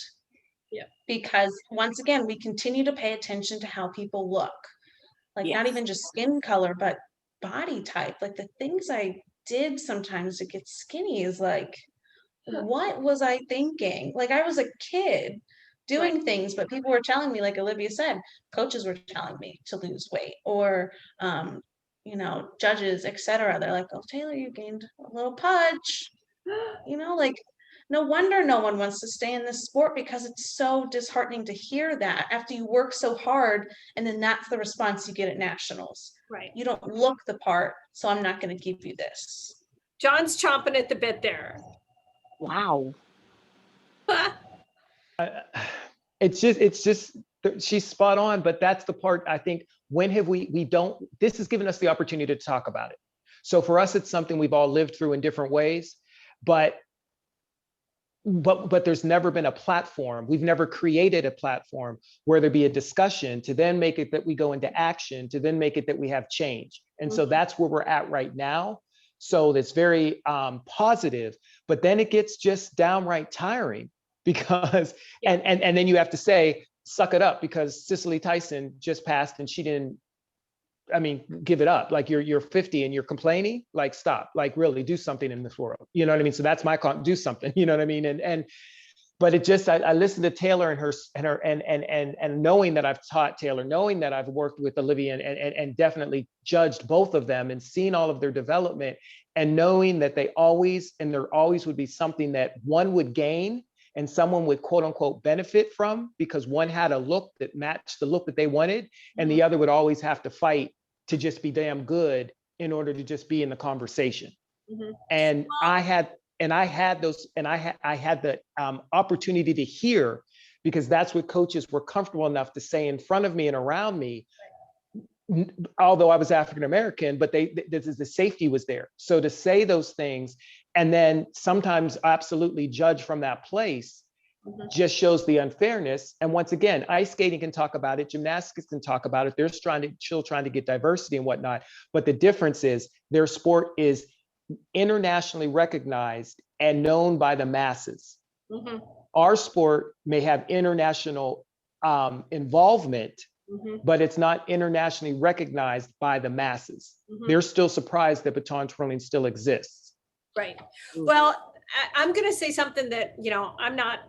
Yeah. Because once again, we continue to pay attention to how people look. Like, not even just skin color, but body type. Like, the things I did sometimes to get skinny is like, what was I thinking? Like, I was a kid doing things, but people were telling me, like Olivia said, coaches were telling me to lose weight, or judges, etc. They're like, oh, Taylor, you gained a little pudge, like, No wonder no one wants to stay in this sport, because it's so disheartening to hear that after you work so hard, and then that's the response you get at nationals. Right. You don't look the part, so I'm not going to give you this. John's chomping at the bit there. Wow. It's just she's spot on, but that's the part I think, when have we don't, this has given us the opportunity to talk about it. So for us, it's something we've all lived through in different ways, but there's never been a platform. We've never created a platform where there be a discussion to then make it that we go into action, to then make it that we have change. And so that's where we're at right now. So that's very positive, but then it gets just downright tiring, because, and then you have to say, suck it up, because Cicely Tyson just passed and she didn't, I mean, give it up. Like you're 50 and you're complaining, like stop, like really do something in this world. You know what I mean? So that's my do something, you know what I mean? But it just, I listened to Taylor and knowing that I've taught Taylor, knowing that I've worked with Olivia and definitely judged both of them and seen all of their development, and knowing that there always would be something that one would gain and someone would quote unquote benefit from, because one had a look that matched the look that they wanted, and the other would always have to fight to just be damn good in order to just be in the conversation. And I had the opportunity to hear, because that's what coaches were comfortable enough to say in front of me and around me, although I was African American, but the safety was there. So to say those things, and then sometimes absolutely judge from that place, just shows the unfairness. And once again, ice skating can talk about it, gymnastics can talk about it. They're still trying to get diversity and whatnot. But the difference is their sport is internationally recognized and known by the masses. Our sport may have international involvement, but it's not internationally recognized by the masses. They're still surprised that baton twirling still exists. Right. Well, I'm going to say something that, you know, I'm not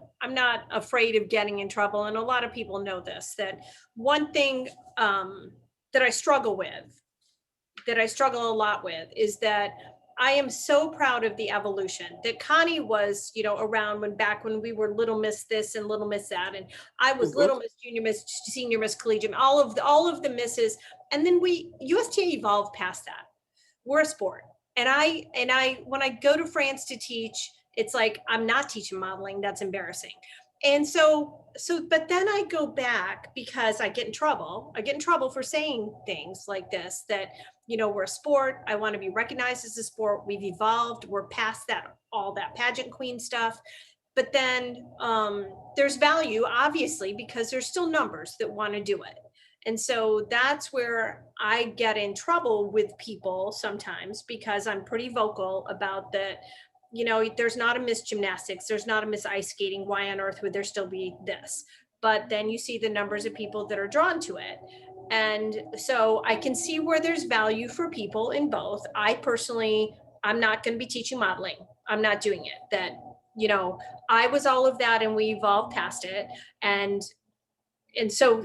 afraid of getting in trouble. And a lot of people know this, that one thing that I struggle a lot with, is that I am so proud of the evolution that Connie was, you know, around back when we were Little Miss this and Little Miss that, and I was Little Miss, Junior Miss, Senior Miss, Collegiate, all of the misses, and then USTA evolved past that. We're a sport, and I when I go to France to teach, it's like I'm not teaching modeling. That's embarrassing. And so, but then I go back because I get in trouble. I get in trouble for saying things like this, that, you know, we're a sport. I want to be recognized as a sport. We've evolved. We're past that, all that pageant queen stuff. But then there's value, obviously, because there's still numbers that want to do it. And so that's where I get in trouble with people sometimes, because I'm pretty vocal about that. You know, there's not a Miss Gymnastics, there's not a Miss Ice Skating. Why on earth would there still be this? But then you see the numbers of people that are drawn to it. And so I can see where there's value for people in both. I personally, I'm not going to be teaching modeling. I'm not doing it. That, you know, I was all of that and we evolved past it. And so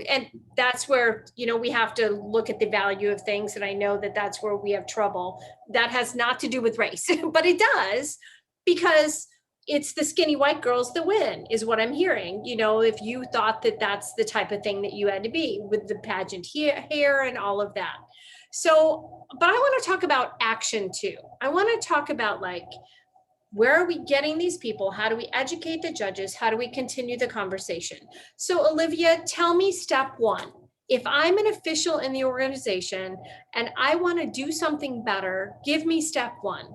that's where, you know, we have to look at the value of things. And I know that that's where we have trouble. That has not to do with race, but it does, because it's the skinny white girls that win, is what I'm hearing. You know, if you thought that that's the type of thing that you had to be with the pageant hair and all of that. So, but I want to talk about action too. I want to talk about, like, where are we getting these people? How do we educate the judges? How do we continue the conversation? So Olivia, tell me step one. If I'm an official in the organization and I want to do something better, give me step one.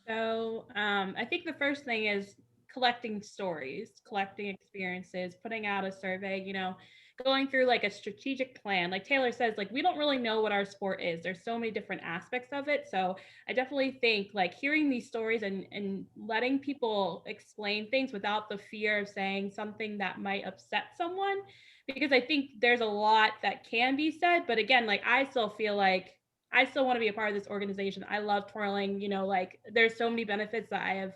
So I think the first thing is collecting stories, collecting experiences, putting out a survey, you know, going through like a strategic plan. Like Taylor says, like, we don't really know what our sport is. There's so many different aspects of it. So I definitely think, like, hearing these stories and letting people explain things without the fear of saying something that might upset someone, because I think there's a lot that can be said. But again, like, I still feel like I still want to be a part of this organization. I love twirling, you know, like, there's so many benefits that I have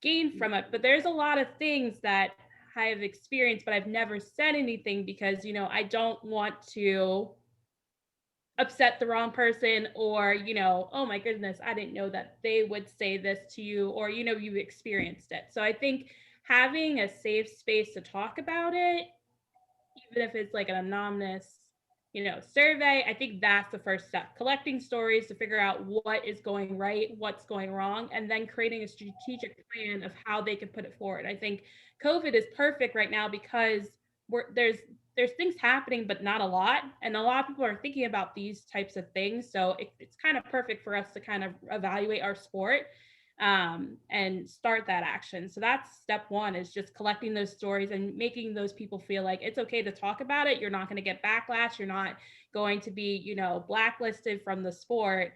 gained from it, but there's a lot of things that I have experienced, but I've never said anything because, you know, I don't want to upset the wrong person, or, you know, oh my goodness, I didn't know that they would say this to you, or, you know, you experienced it. So I think having a safe space to talk about it, even if it's like an anonymous, you know, survey, I think that's the first step. Collecting stories to figure out what is going right, what's going wrong, and then creating a strategic plan of how they can put it forward. I think COVID is perfect right now because there's things happening, but not a lot, and a lot of people are thinking about these types of things. So it's kind of perfect for us to kind of evaluate our sport, and start that action. So that's step one, is just collecting those stories and making those people feel like it's okay to talk about it. You're not going to get backlash. You're not going to be, you know, blacklisted from the sport,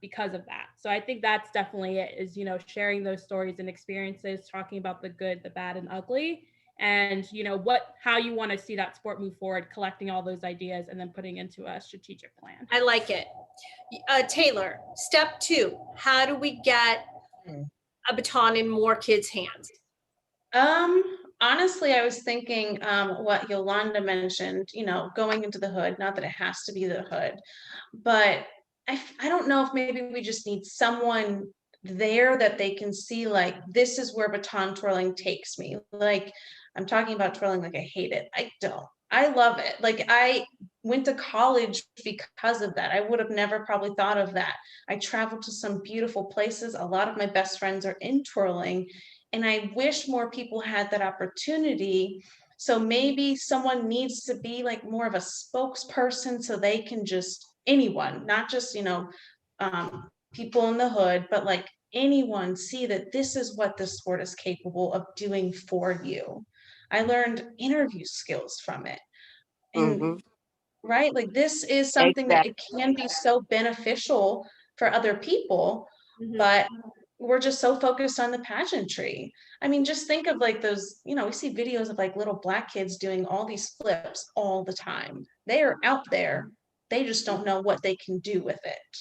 because of that. So I think that's definitely it, is, you know, sharing those stories and experiences, talking about the good, the bad, and ugly, and, you know, how you want to see that sport move forward, collecting all those ideas and then putting into a strategic plan. I like it. Taylor, step 2, how do we get a baton in more kids' hands? Honestly, I was thinking what Yolanda mentioned, you know, going into the hood, not that it has to be the hood, but I don't know if maybe we just need someone there that they can see, like, this is where baton twirling takes me. Like, I'm talking about twirling like I hate it. I don't. I love it. Like, I went to college because of that. I would have never probably thought of that. I traveled to some beautiful places. A lot of my best friends are in twirling, and I wish more people had that opportunity. So maybe someone needs to be like more of a spokesperson, so they can just, anyone, not just, you know, people in the hood, but like anyone, see that this is what the sport is capable of doing for you. I learned interview skills from it. And Mhm. right, like, this is something that it Exactly. can be so beneficial for other people, Mhm. but we're just so focused on the pageantry. I mean, just think of like those, you know, we see videos of like little Black kids doing all these flips all the time. They are out there. They just don't know what they can do with it.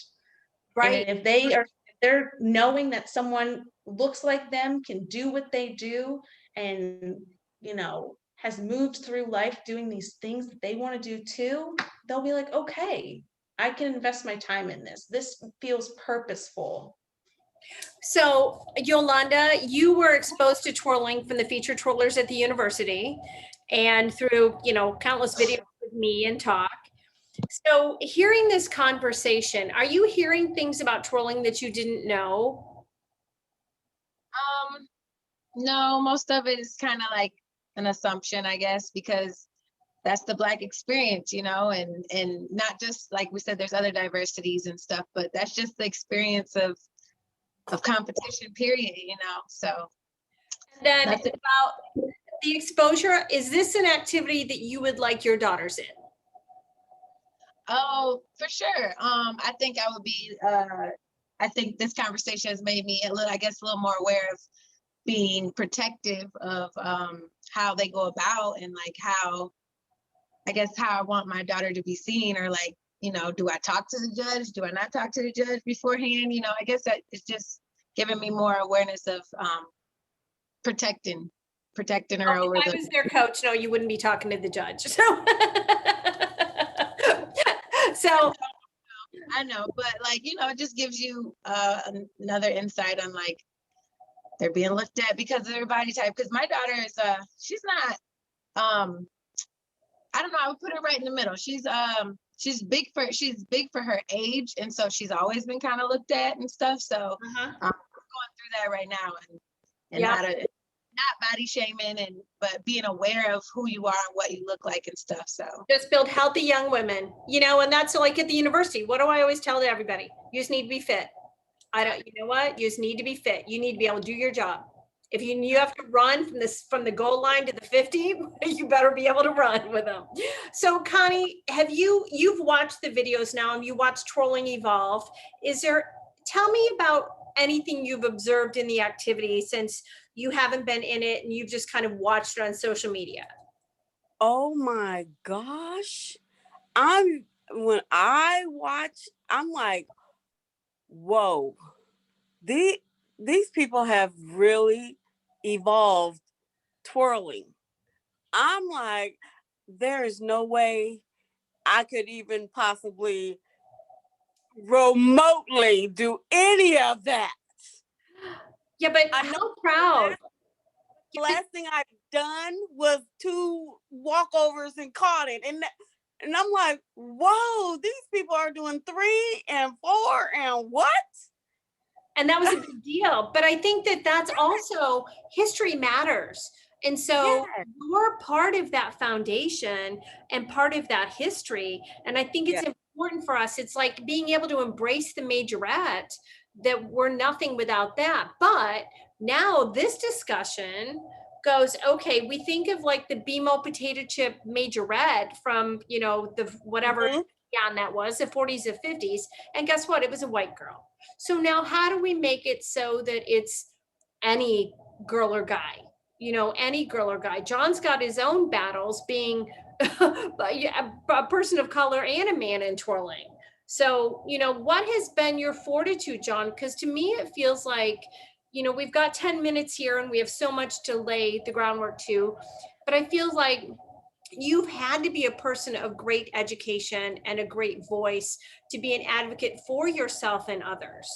And Right. if they're knowing that someone looks like them, can do what they do, and, you know, has moved through life doing these things that they want to do too, they'll be like, okay, I can invest my time in this. This feels purposeful. So, Yolanda, you were exposed to twirling from the featured twirlers at the university and through, you know, countless videos with me and talk. So, hearing this conversation, are you hearing things about twirling that you didn't know? No, most of it is kind of like an assumption, I guess, because that's the Black experience, you know, and not just like we said, there's other diversities and stuff, but that's just the experience of competition, period, you know. So Then that's it. about the exposure, is this an activity that you would like your daughters in? Oh, for sure. I think I would be I think this conversation has made me a little, I guess, a little more aware of being protective of how they go about, and like how, I guess, how I want my daughter to be seen, or like, you know, do I talk to the judge? Do I not talk to the judge beforehand? You know, I guess that it's just giving me more awareness of protecting her over If I the. was their coach, no, you wouldn't be talking to the judge. So, so I know, but like, you know, it just gives you another insight on like they're being looked at because of their body type. Because my daughter is she's not I don't know, I would put her right in the middle. She's big for her age, and so she's always been kind of looked at and stuff. So uh-huh. I'm going through that right now, and Yeah. how to not body shaming, but being aware of who you are and what you look like and stuff. So Just build healthy young women, you know, and that's like at the university. What do I always tell to everybody? You just need to be fit. You know what? You just need to be fit. You need to be able to do your job. If you have to run from the goal line to the 50, you better be able to run with them. So Connie, you've watched the videos now and you watched Twirling evolve. Tell me about anything you've observed in the activity since you haven't been in it and you've just kind of watched it on social media. Oh my gosh. When I watch, I'm like, whoa. These people have really evolved twirling. I'm like, there is no way I could even possibly remotely do any of that. Yeah, but I know how proud. the last thing I've done was 2 walkovers and caught it. And I'm like, whoa, these people are doing 3 and 4 and what? And that was a big deal. But I think that that's also history matters. And so Yes. you're part of that foundation and part of that history. And I think it's Yes. important for us. It's like being able to embrace the majorette, that we're nothing without that. But now this discussion goes, okay, we think of like the BMO potato chip majorette from, you know, the whatever Mhm. that was, the 40s or 50s. And guess what? It was a white girl. So now how do we make it so that it's any girl or guy? You know, any girl or guy. John's got his own battles being a person of color and a man in twirling. So, you know, what has been your fortitude, John? Because to me, it feels like, you know, we've got 10 minutes here and we have so much to lay the groundwork to. But I feel like you've had to be a person of great education and a great voice to be an advocate for yourself and others.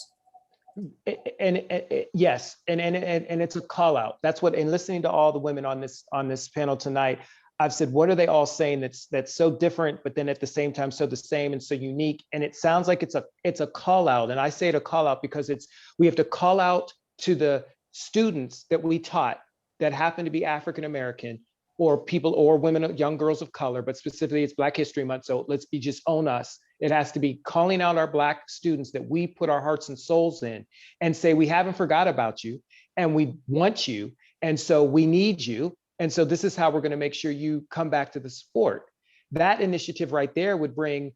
Yes, and it's a call out. That's what, in listening to all the women on this panel tonight, I've said, what are they all saying that's so different, but then at the same time so the same and so unique? And it sounds like it's a call out. And I say it a call out because we have to call out to the students that we taught that happen to be African American, or people, or women, young girls of color, but specifically it's Black History Month. So let's be, just own us. It has to be calling out our Black students that we put our hearts and souls in, and say, we haven't forgot about you and we want you. And so we need you. And so this is how we're going to make sure you come back to the sport. That initiative right there would bring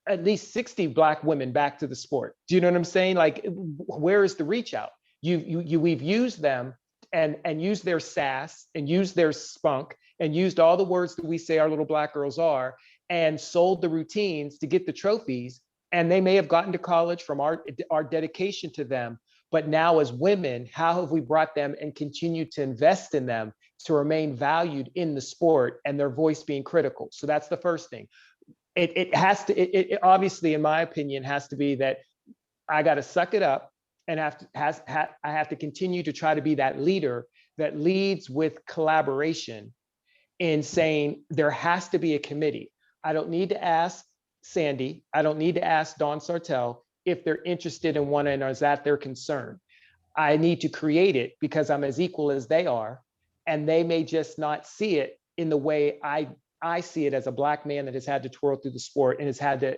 at least 60 Black women back to the sport. Do you know what I'm saying? Like, where is the reach out? We've used them and used their sass and used their spunk and used all the words that we say our little Black girls are, and sold the routines to get the trophies. And they may have gotten to college from our dedication to them. But now as women, how have we brought them and continued to invest in them to remain valued in the sport and their voice being critical? So that's the first thing. It has to, it obviously, in my opinion, has to be that I got to suck it up and I have to continue to try to be that leader that leads with collaboration in saying there has to be a committee. I don't need to ask Sandy, I don't need to ask Dawn Sartell if they're interested in one, and is that their concern. I need to create it because I'm as equal as they are, and they may just not see it in the way I see it as a Black man that has had to twirl through the sport and has had to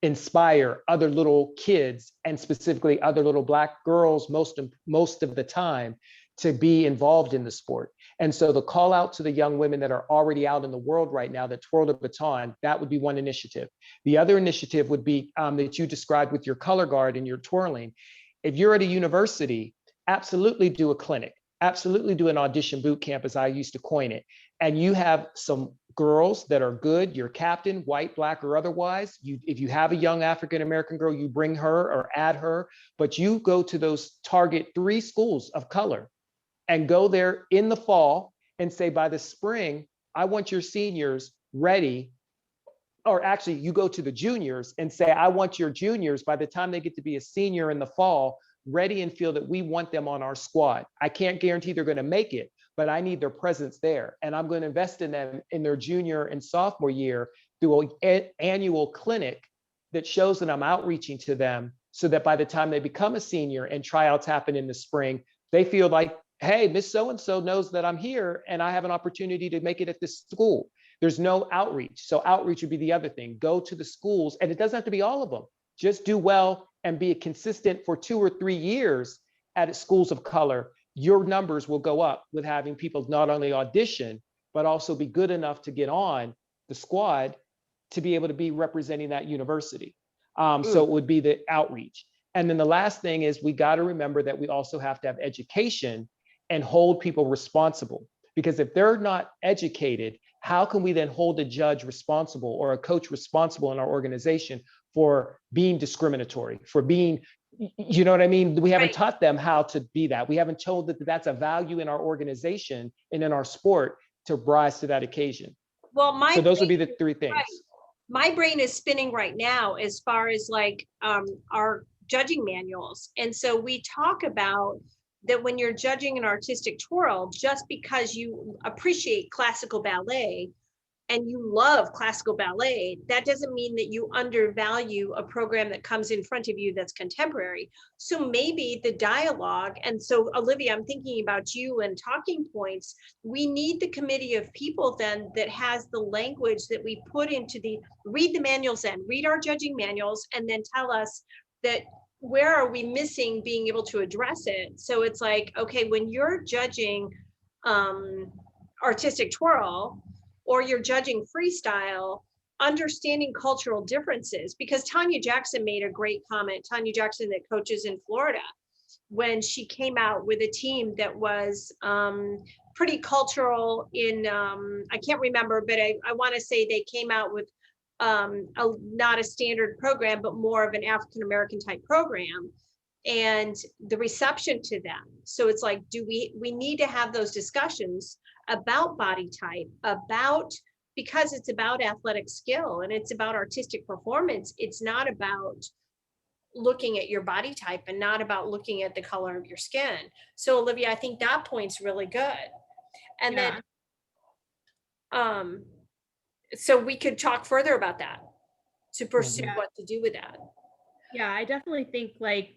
inspire other little kids, and specifically other little Black girls most of the time, to be involved in the sport. And so the call out to the young women that are already out in the world right now that twirl the baton, that would be one initiative. The other initiative would be that you described with your color guard and your twirling. If you're at a university, absolutely do a clinic, absolutely do an audition boot camp, as I used to coin it. And you have some girls that are good, your captain, white, Black, or otherwise. If you have a young African-American girl, you bring her or add her, but you go to those target 3 schools of color and go there in the fall and say, by the spring, I want your seniors ready. Or actually, you go to the juniors and say, I want your juniors, by the time they get to be a senior in the fall, ready and feel that we want them on our squad. I can't guarantee they're going to make it, but I need their presence there. And I'm going to invest in them in their junior and sophomore year through an annual clinic that shows that I'm outreaching to them, so that by the time they become a senior and tryouts happen in the spring, they feel like, hey, Miss So-and-so knows that I'm here and I have an opportunity to make it at this school. There's no outreach. So outreach would be the other thing. Go to the schools, and it doesn't have to be all of them. Just do well and be consistent for 2 or 3 years at schools of color. Your numbers will go up with having people not only audition, but also be good enough to get on the squad to be able to be representing that university. So it would be the outreach. And then the last thing is, we got to remember that we also have to have education and hold people responsible. Because if they're not educated, how can we then hold a judge responsible or a coach responsible in our organization for being discriminatory, for being, you know what I mean? We haven't taught them how to be that. We haven't told that that's a value in our organization and in our sport to rise to that occasion. Well, my So those would be brain- the three things. right. My brain is spinning right now as far as like our judging manuals. And so we talk about that when you're judging an artistic twirl, just because you appreciate classical ballet and you love classical ballet, that doesn't mean that you undervalue a program that comes in front of you that's contemporary. So maybe the dialogue, and so Olivia, I'm thinking about you and talking points. We need the committee of people then that has the language that we put into the, read the manuals then, read our judging manuals, and then tell us that where are we missing being able to address it. So it's like, okay, when you're judging artistic twirl, or you're judging freestyle, understanding cultural differences, because Tanya Jackson made a great comment, Tanya Jackson that coaches in Florida, when she came out with a team that was pretty cultural in, I can't remember, but I want to say they came out with not a standard program, but more of an African-American type program, and the reception to them. So it's like, do we need to have those discussions about body type, about, because it's about athletic skill and it's about artistic performance. It's not about looking at your body type and not about looking at the color of your skin. So Olivia, I think that point's really good. And Yeah. then so we could talk further about that to pursue Yeah. what to do with that. Yeah, I definitely think like,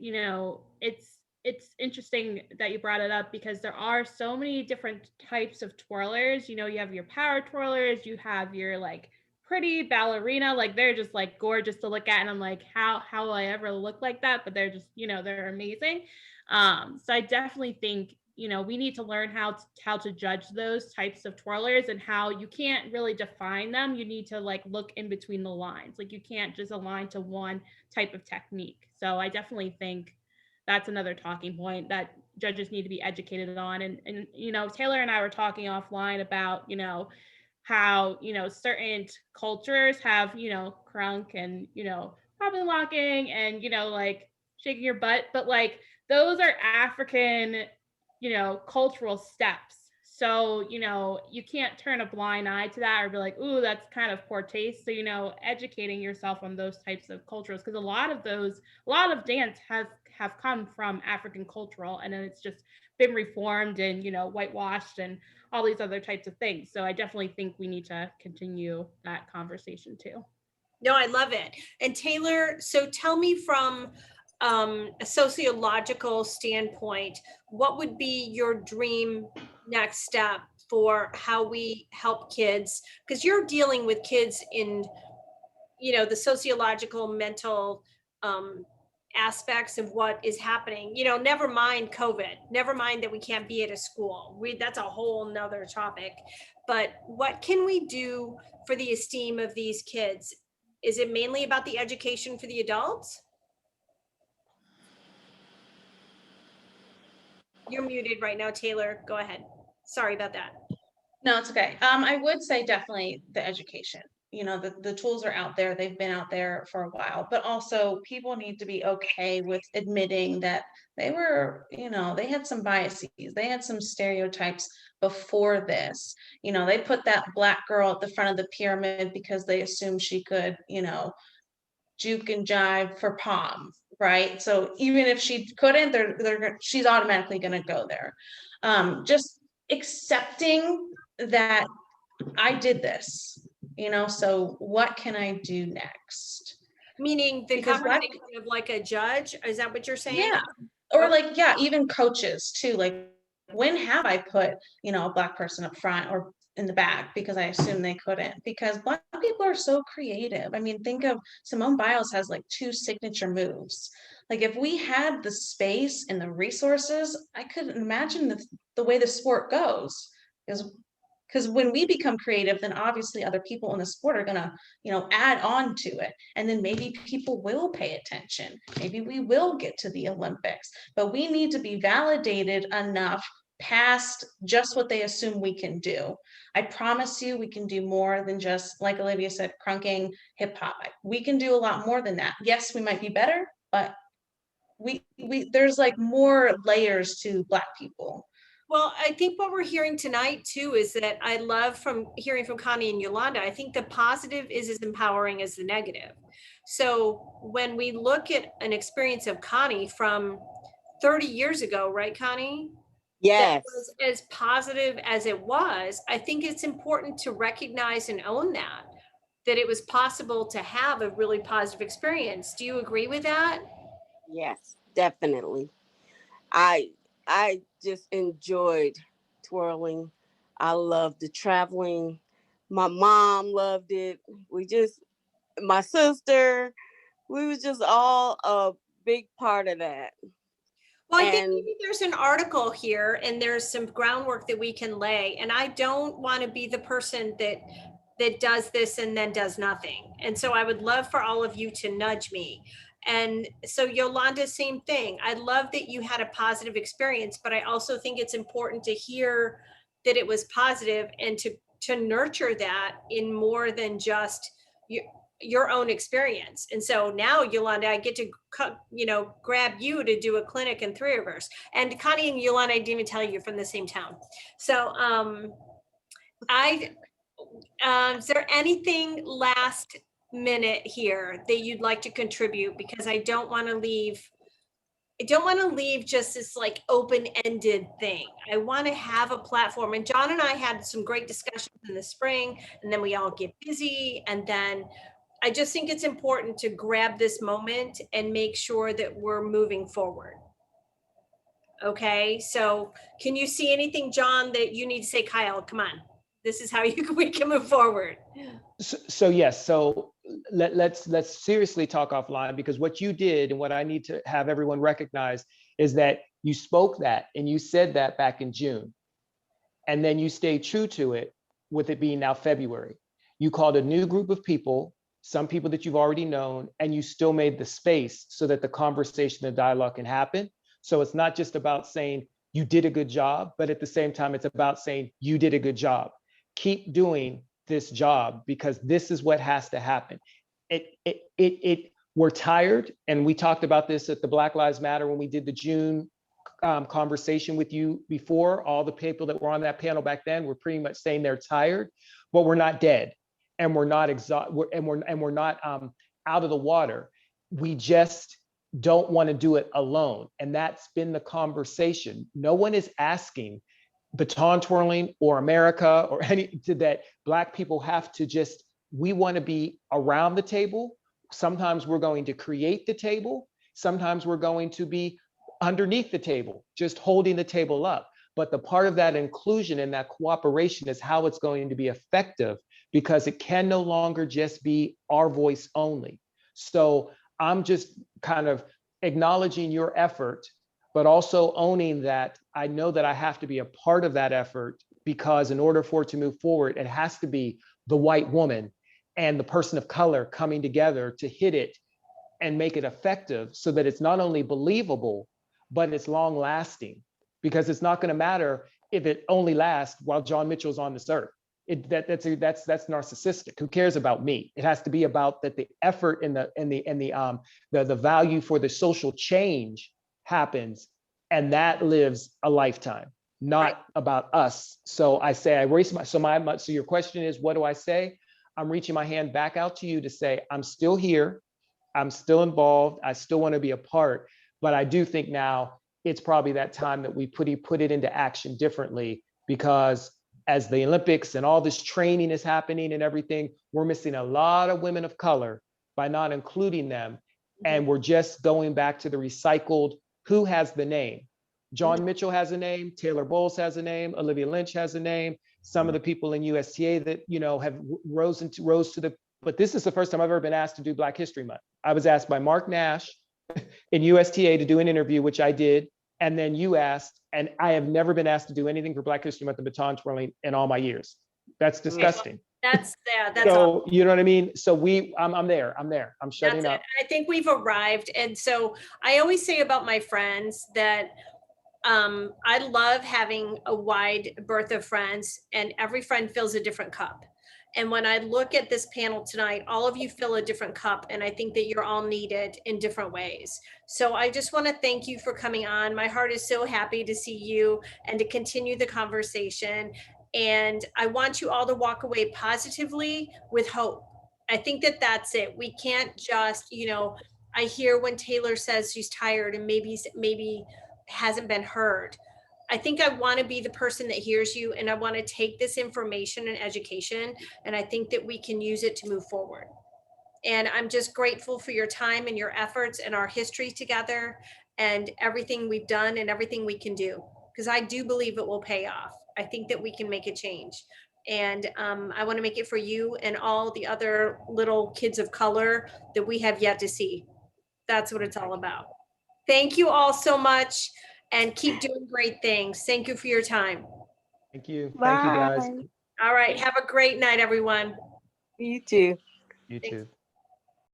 it's interesting that you brought it up because there are so many different types of twirlers. You have your power twirlers, you have your like pretty ballerina, like they're just like gorgeous to look at. And I'm like, how will I ever look like that? But they're just, they're amazing. So I definitely think, we need to learn how to judge those types of twirlers and how you can't really define them. You need to like look in between the lines. Like you can't just align to one type of technique. So I definitely think that's another talking point that judges need to be educated on. And Taylor and I were talking offline about, how, certain cultures have, crunk and, robin locking and, like shaking your butt, but like those are African, cultural steps. So, you can't turn a blind eye to that or be like, ooh, that's kind of poor taste. So, educating yourself on those types of cultures, because a lot of dance have come from African cultural, and then it's just been reformed and, whitewashed and all these other types of things. So I definitely think we need to continue that conversation too. No, I love it. And Taylor, so tell me from a sociological standpoint, what would be your dream next step for how we help kids? Because you're dealing with kids in, the sociological, mental aspects of what is happening. Never mind COVID, never mind that we can't be at a school. That's a whole nother topic. But what can we do for the esteem of these kids? Is it mainly about the education for the adults? You're muted right now, Taylor. Go ahead. Sorry about that. No, it's okay. I would say definitely the education. The tools are out there. They've been out there for a while, but also people need to be okay with admitting that they were, they had some biases. They had some stereotypes before this. They put that Black girl at the front of the pyramid because they assumed she could, juke and jive for pom, right? So even if she couldn't, she's automatically going to go there. Just accepting that I did this, so what can I do next? Meaning the Because conversation of like a judge, is that what you're saying? yeah, or like, yeah, even coaches too. Like, when have I put, a Black person up front or in the back because I assumed they couldn't? Because Black people are so creative. I mean, think of Simone Biles has like 2 signature moves. Like, if we had the space and the resources, I couldn't imagine the way the sport goes. Because when we become creative, then obviously other people in the sport are gonna, add on to it. And then maybe people will pay attention. Maybe we will get to the Olympics, but we need to be validated enough past just what they assume we can do. I promise you, we can do more than just, like Olivia said, crunking, hip hop. We can do a lot more than that. Yes, we might be better, but we there's like more layers to Black people. Well, I think what we're hearing tonight too is that I love from hearing from Connie and Yolanda, I think the positive is as empowering as the negative. So when we look at an experience of Connie from 30 years ago, right, Connie? That Yes. was as positive as it was, I think it's important to recognize and own that it was possible to have a really positive experience. Do you agree with that? Yes, definitely. I I just enjoyed twirling. I loved the traveling. My mom loved it. We just my sister, we was just all a big part of that. Well, I think And maybe there's an article here and there's some groundwork that we can lay. And I don't want to be the person that does this and then does nothing. And so I would love for all of you to nudge me. And so Yolanda, same thing. I love that you had a positive experience, but I also think it's important to hear that it was positive and to nurture that in more than just your own experience. And so now, Yolanda, I get to, grab you to do a clinic in Three Rivers. And Connie and Yolanda, I didn't even tell you, from the same town. So I, is there anything last minute here that you'd like to contribute? Because I don't want to leave just this like open-ended thing. I want to have a platform. And John and I had some great discussions in the spring, and then we all get busy. And then I just think it's important to grab this moment and make sure that we're moving forward. Okay, so can you see anything, John, that you need to say? Kyle, come on. This is how we can move forward. So yes, so let's seriously talk offline, because what you did and what I need to have everyone recognize is that you spoke that and you said that back in June, and then you stayed true to it with it being now February. You called a new group of people, some people that you've already known, and you still made the space so that the conversation, the dialogue can happen. So it's not just about saying you did a good job, but at the same time, it's about saying you did a good job. Keep doing this job, because this is what has to happen. We're tired, and we talked about this at the Black Lives Matter when we did the June conversation with you before. All the people that were on that panel back then were pretty much saying they're tired, but we're not dead, and we're not exhausted, and we're not out of the water. We just don't want to do it alone, and that's been the conversation. No one is asking baton twirling or America or any that Black people have to just, we want to be around the table. Sometimes we're going to create the table. Sometimes we're going to be underneath the table, just holding the table up. But the part of that inclusion and that cooperation is how it's going to be effective, because it can no longer just be our voice only. So I'm just kind of acknowledging your effort, but also owning that I know that I have to be a part of that effort, because in order for it to move forward, it has to be the white woman and the person of color coming together to hit it and make it effective, so that it's not only believable, but it's long lasting. Because it's not going to matter if it only lasts while John Mitchell's on this earth. That's narcissistic. Who cares about me? It has to be about that the effort and the value for the social change happens, and that lives a lifetime, not right. About us. So I say I raise my so your question is, what do I say? I'm reaching my hand back out to you to say I'm still here, I'm still involved, I still want to be a part, but I do think now it's probably that time that we put it into action differently, because as the Olympics and all this training is happening and everything, we're missing a lot of women of color by not including them. And we're just going back to the recycled, who has the name? John Mitchell has a name, Taylor Bowles has a name, Olivia Lynch has a name, some of the people in USTA that, have rose to the, but this is the first time I've ever been asked to do Black History Month. I was asked by Mark Nash in USTA to do an interview, which I did. And then you asked, and I have never been asked to do anything for Black History Month and baton twirling in all my years. That's disgusting. That's so awesome. You know what I mean? So I'm there. I'm shutting up. I think we've arrived. And so I always say about my friends that I love having a wide berth of friends, and every friend fills a different cup. And when I look at this panel tonight, all of you fill a different cup, and I think that you're all needed in different ways. So I just want to thank you for coming on. My heart is so happy to see you and to continue the conversation. And I want you all to walk away positively with hope. I think that that's it. We can't just, I hear when Taylor says she's tired and maybe hasn't been heard. I think I want to be the person that hears you, and I want to take this information and education, and I think that we can use it to move forward. And I'm just grateful for your time and your efforts and our history together and everything we've done and everything we can do, because I do believe it will pay off. I think that we can make a change. And I want to make it for you and all the other little kids of color that we have yet to see. That's what it's all about. Thank you all so much, and keep doing great things. Thank you for your time. Thank you. Thank you, guys. Bye. All right. Have a great night, everyone. You too. You Thanks. too.